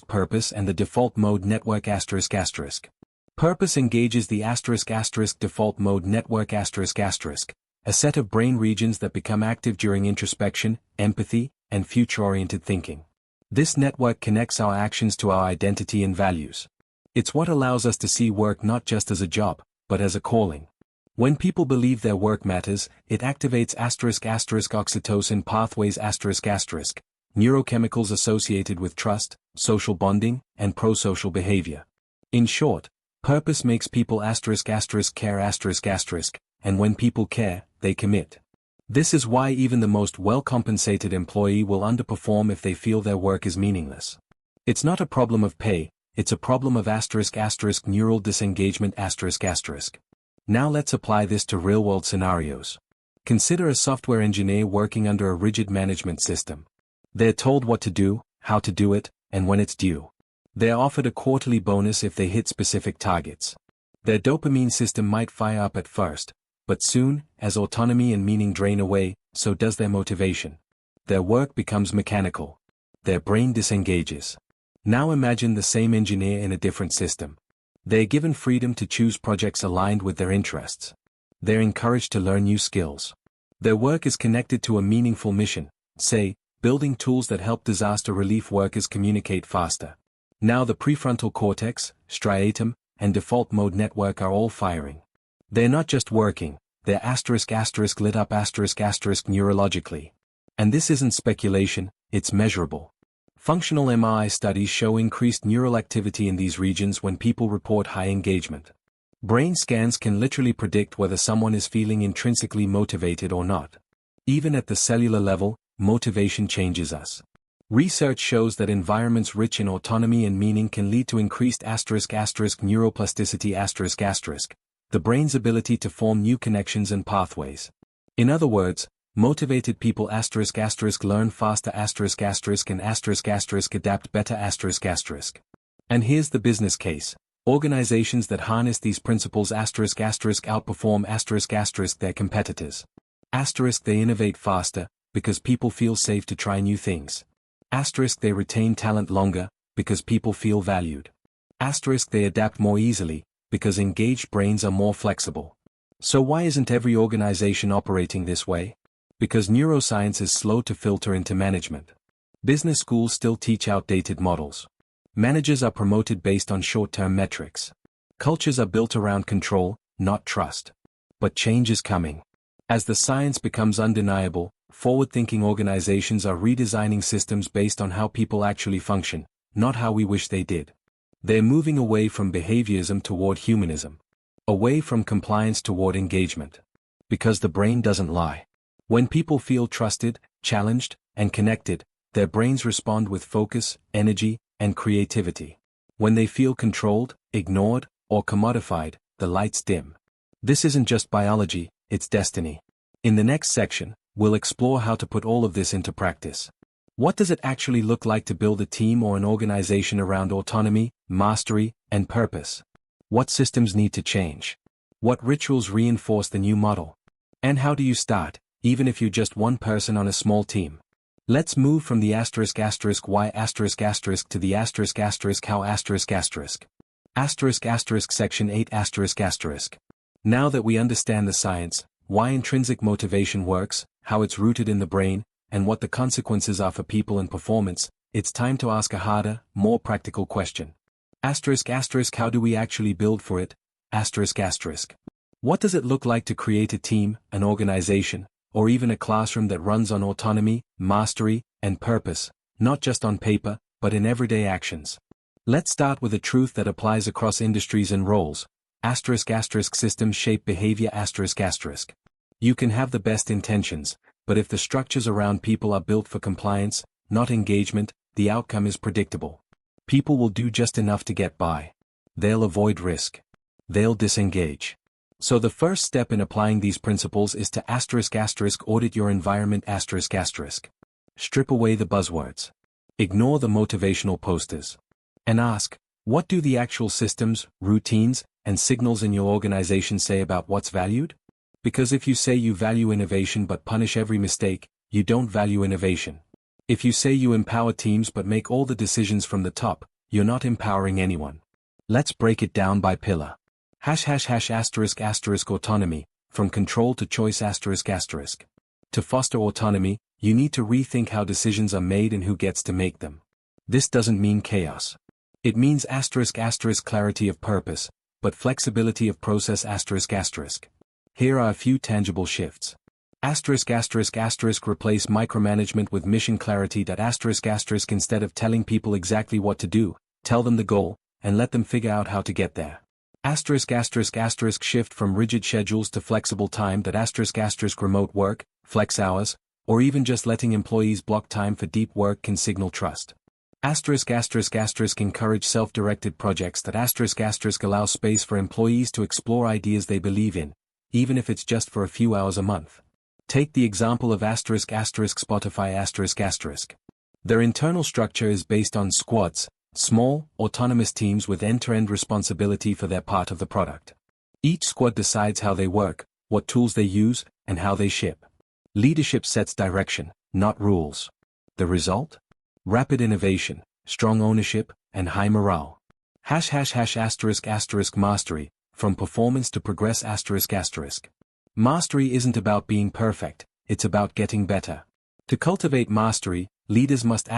Purpose and the default mode network Purpose engages the default mode network a set of brain regions that become active during introspection, empathy, and future-oriented thinking. This network connects our actions to our identity and values. It's what allows us to see work not just as a job, but as a calling. When people believe their work matters, it activates oxytocin pathways neurochemicals associated with trust, social bonding, and pro-social behavior. In short, purpose makes people care and when people care, they commit. This is why even the most well-compensated employee will underperform if they feel their work is meaningless. It's not a problem of pay, it's a problem of neural disengagement Now let's apply this to real-world scenarios. Consider a software engineer working under a rigid management system. They're told what to do, how to do it, and when it's due. They're offered a quarterly bonus if they hit specific targets. Their dopamine system might fire up at first, but soon, as autonomy and meaning drain away, so does their motivation. Their work becomes mechanical. Their brain disengages. Now imagine the same engineer in a different system. They're given freedom to choose projects aligned with their interests. They're encouraged to learn new skills. Their work is connected to a meaningful mission, say, building tools that help disaster relief workers communicate faster. Now the prefrontal cortex, striatum, and default mode network are all firing. They're not just working, they're lit up neurologically. And this isn't speculation, it's measurable. Functional MRI studies show increased neural activity in these regions when people report high engagement. Brain scans can literally predict whether someone is feeling intrinsically motivated or not. Even at the cellular level, motivation changes us. Research shows that environments rich in autonomy and meaning can lead to increased neuroplasticity, the brain's ability to form new connections and pathways. In other words, motivated people learn faster and adapt better . And here's the business case. Organizations that harness these principles outperform their competitors. They innovate faster, because people feel safe to try new things. They retain talent longer, because people feel valued. They adapt more easily, because engaged brains are more flexible. So why isn't every organization operating this way? Because neuroscience is slow to filter into management. Business schools still teach outdated models. Managers are promoted based on short-term metrics. Cultures are built around control, not trust. But change is coming. As the science becomes undeniable, forward-thinking organizations are redesigning systems based on how people actually function, not how we wish they did. They're moving away from behaviorism toward humanism. Away from compliance toward engagement. Because the brain doesn't lie. When people feel trusted, challenged, and connected, their brains respond with focus, energy, and creativity. When they feel controlled, ignored, or commodified, the lights dim. This isn't just biology, it's destiny. In the next section, we'll explore how to put all of this into practice. What does it actually look like to build a team or an organization around autonomy, mastery, and purpose? What systems need to change? What rituals reinforce the new model? And how do you start, even if you're just one person on a small team? Let's move from the ***y** to the **** how ****. Section 8 ****. Now that we understand the science, why intrinsic motivation works, how it's rooted in the brain, and what the consequences are for people and performance, it's time to ask a harder, more practical question. ****, how do we actually build for it? ****. What does it look like to create a team, an organization, or even a classroom that runs on autonomy, mastery, and purpose, not just on paper, but in everyday actions? Let's start with a truth that applies across industries and roles. Systems shape behavior. You can have the best intentions, but if the structures around people are built for compliance, not engagement, the outcome is predictable. People will do just enough to get by. They'll avoid risk. They'll disengage. So the first step in applying these principles is to audit your environment. Strip away the buzzwords. Ignore the motivational posters. And ask, what do the actual systems, routines, and signals in your organization say about what's valued? Because if you say you value innovation but punish every mistake, you don't value innovation. If you say you empower teams but make all the decisions from the top, you're not empowering anyone. Let's break it down by pillar. Autonomy, from control to choice. To foster autonomy, you need to rethink how decisions are made and who gets to make them. This doesn't mean chaos. It means clarity of purpose, but flexibility of process. Here are a few tangible shifts. Replace micromanagement with mission clarity. Instead of telling people exactly what to do, tell them the goal, and let them figure out how to get there. Shift from rigid schedules to flexible time. Remote work, flex hours, or even just letting employees block time for deep work can signal trust. Encourage self-directed projects. Allow space for employees to explore ideas they believe in, even if it's just for a few hours a month. Take the example of Spotify. Their internal structure is based on squads, small, autonomous teams with end-to-end responsibility for their part of the product. Each squad decides how they work, what tools they use, and how they ship. Leadership sets direction, not rules. The result? Rapid innovation, strong ownership, and high morale. Mastery, from performance to progress. Mastery isn't about being perfect, it's about getting better. To cultivate mastery, leaders must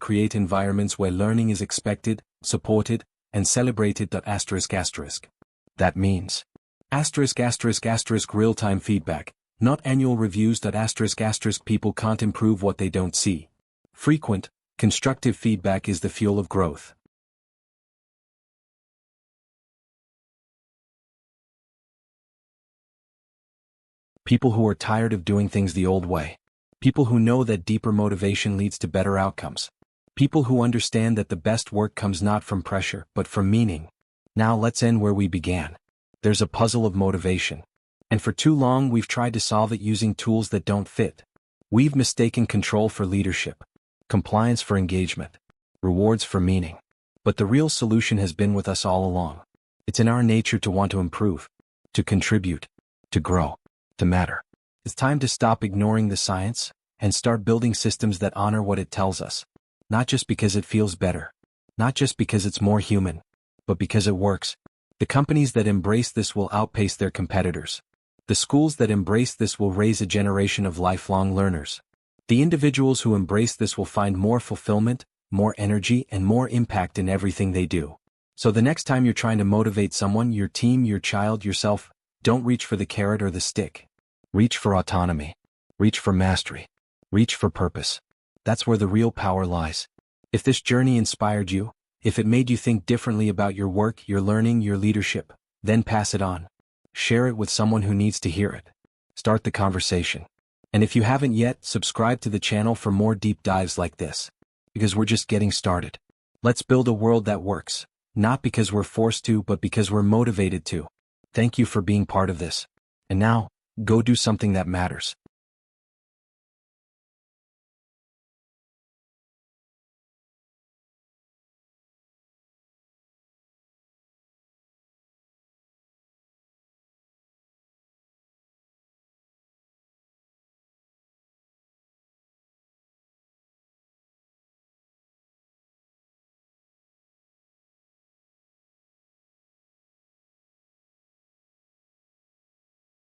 create environments where learning is expected, supported, and celebrated. That means real-time feedback, not annual reviews. People can't improve what they don't see. Frequent, constructive feedback is the fuel of growth. People who are tired of doing things the old way. People who know that deeper motivation leads to better outcomes. People who understand that the best work comes not from pressure, but from meaning. Now let's end where we began. There's a puzzle of motivation. And for too long we've tried to solve it using tools that don't fit. We've mistaken control for leadership, compliance for engagement, rewards for meaning. But the real solution has been with us all along. It's in our nature to want to improve, to contribute, to grow, to matter. It's time to stop ignoring the science and start building systems that honor what it tells us. Not just because it feels better, not just because it's more human, but because it works. The companies that embrace this will outpace their competitors. The schools that embrace this will raise a generation of lifelong learners. The individuals who embrace this will find more fulfillment, more energy, and more impact in everything they do. So the next time you're trying to motivate someone, your team, your child, yourself, don't reach for the carrot or the stick. Reach for autonomy. Reach for mastery. Reach for purpose. That's where the real power lies. If this journey inspired you, if it made you think differently about your work, your learning, your leadership, then pass it on. Share it with someone who needs to hear it. Start the conversation. And if you haven't yet, subscribe to the channel for more deep dives like this. Because we're just getting started. Let's build a world that works. Not because we're forced to, but because we're motivated to. Thank you for being part of this. And now, go do something that matters.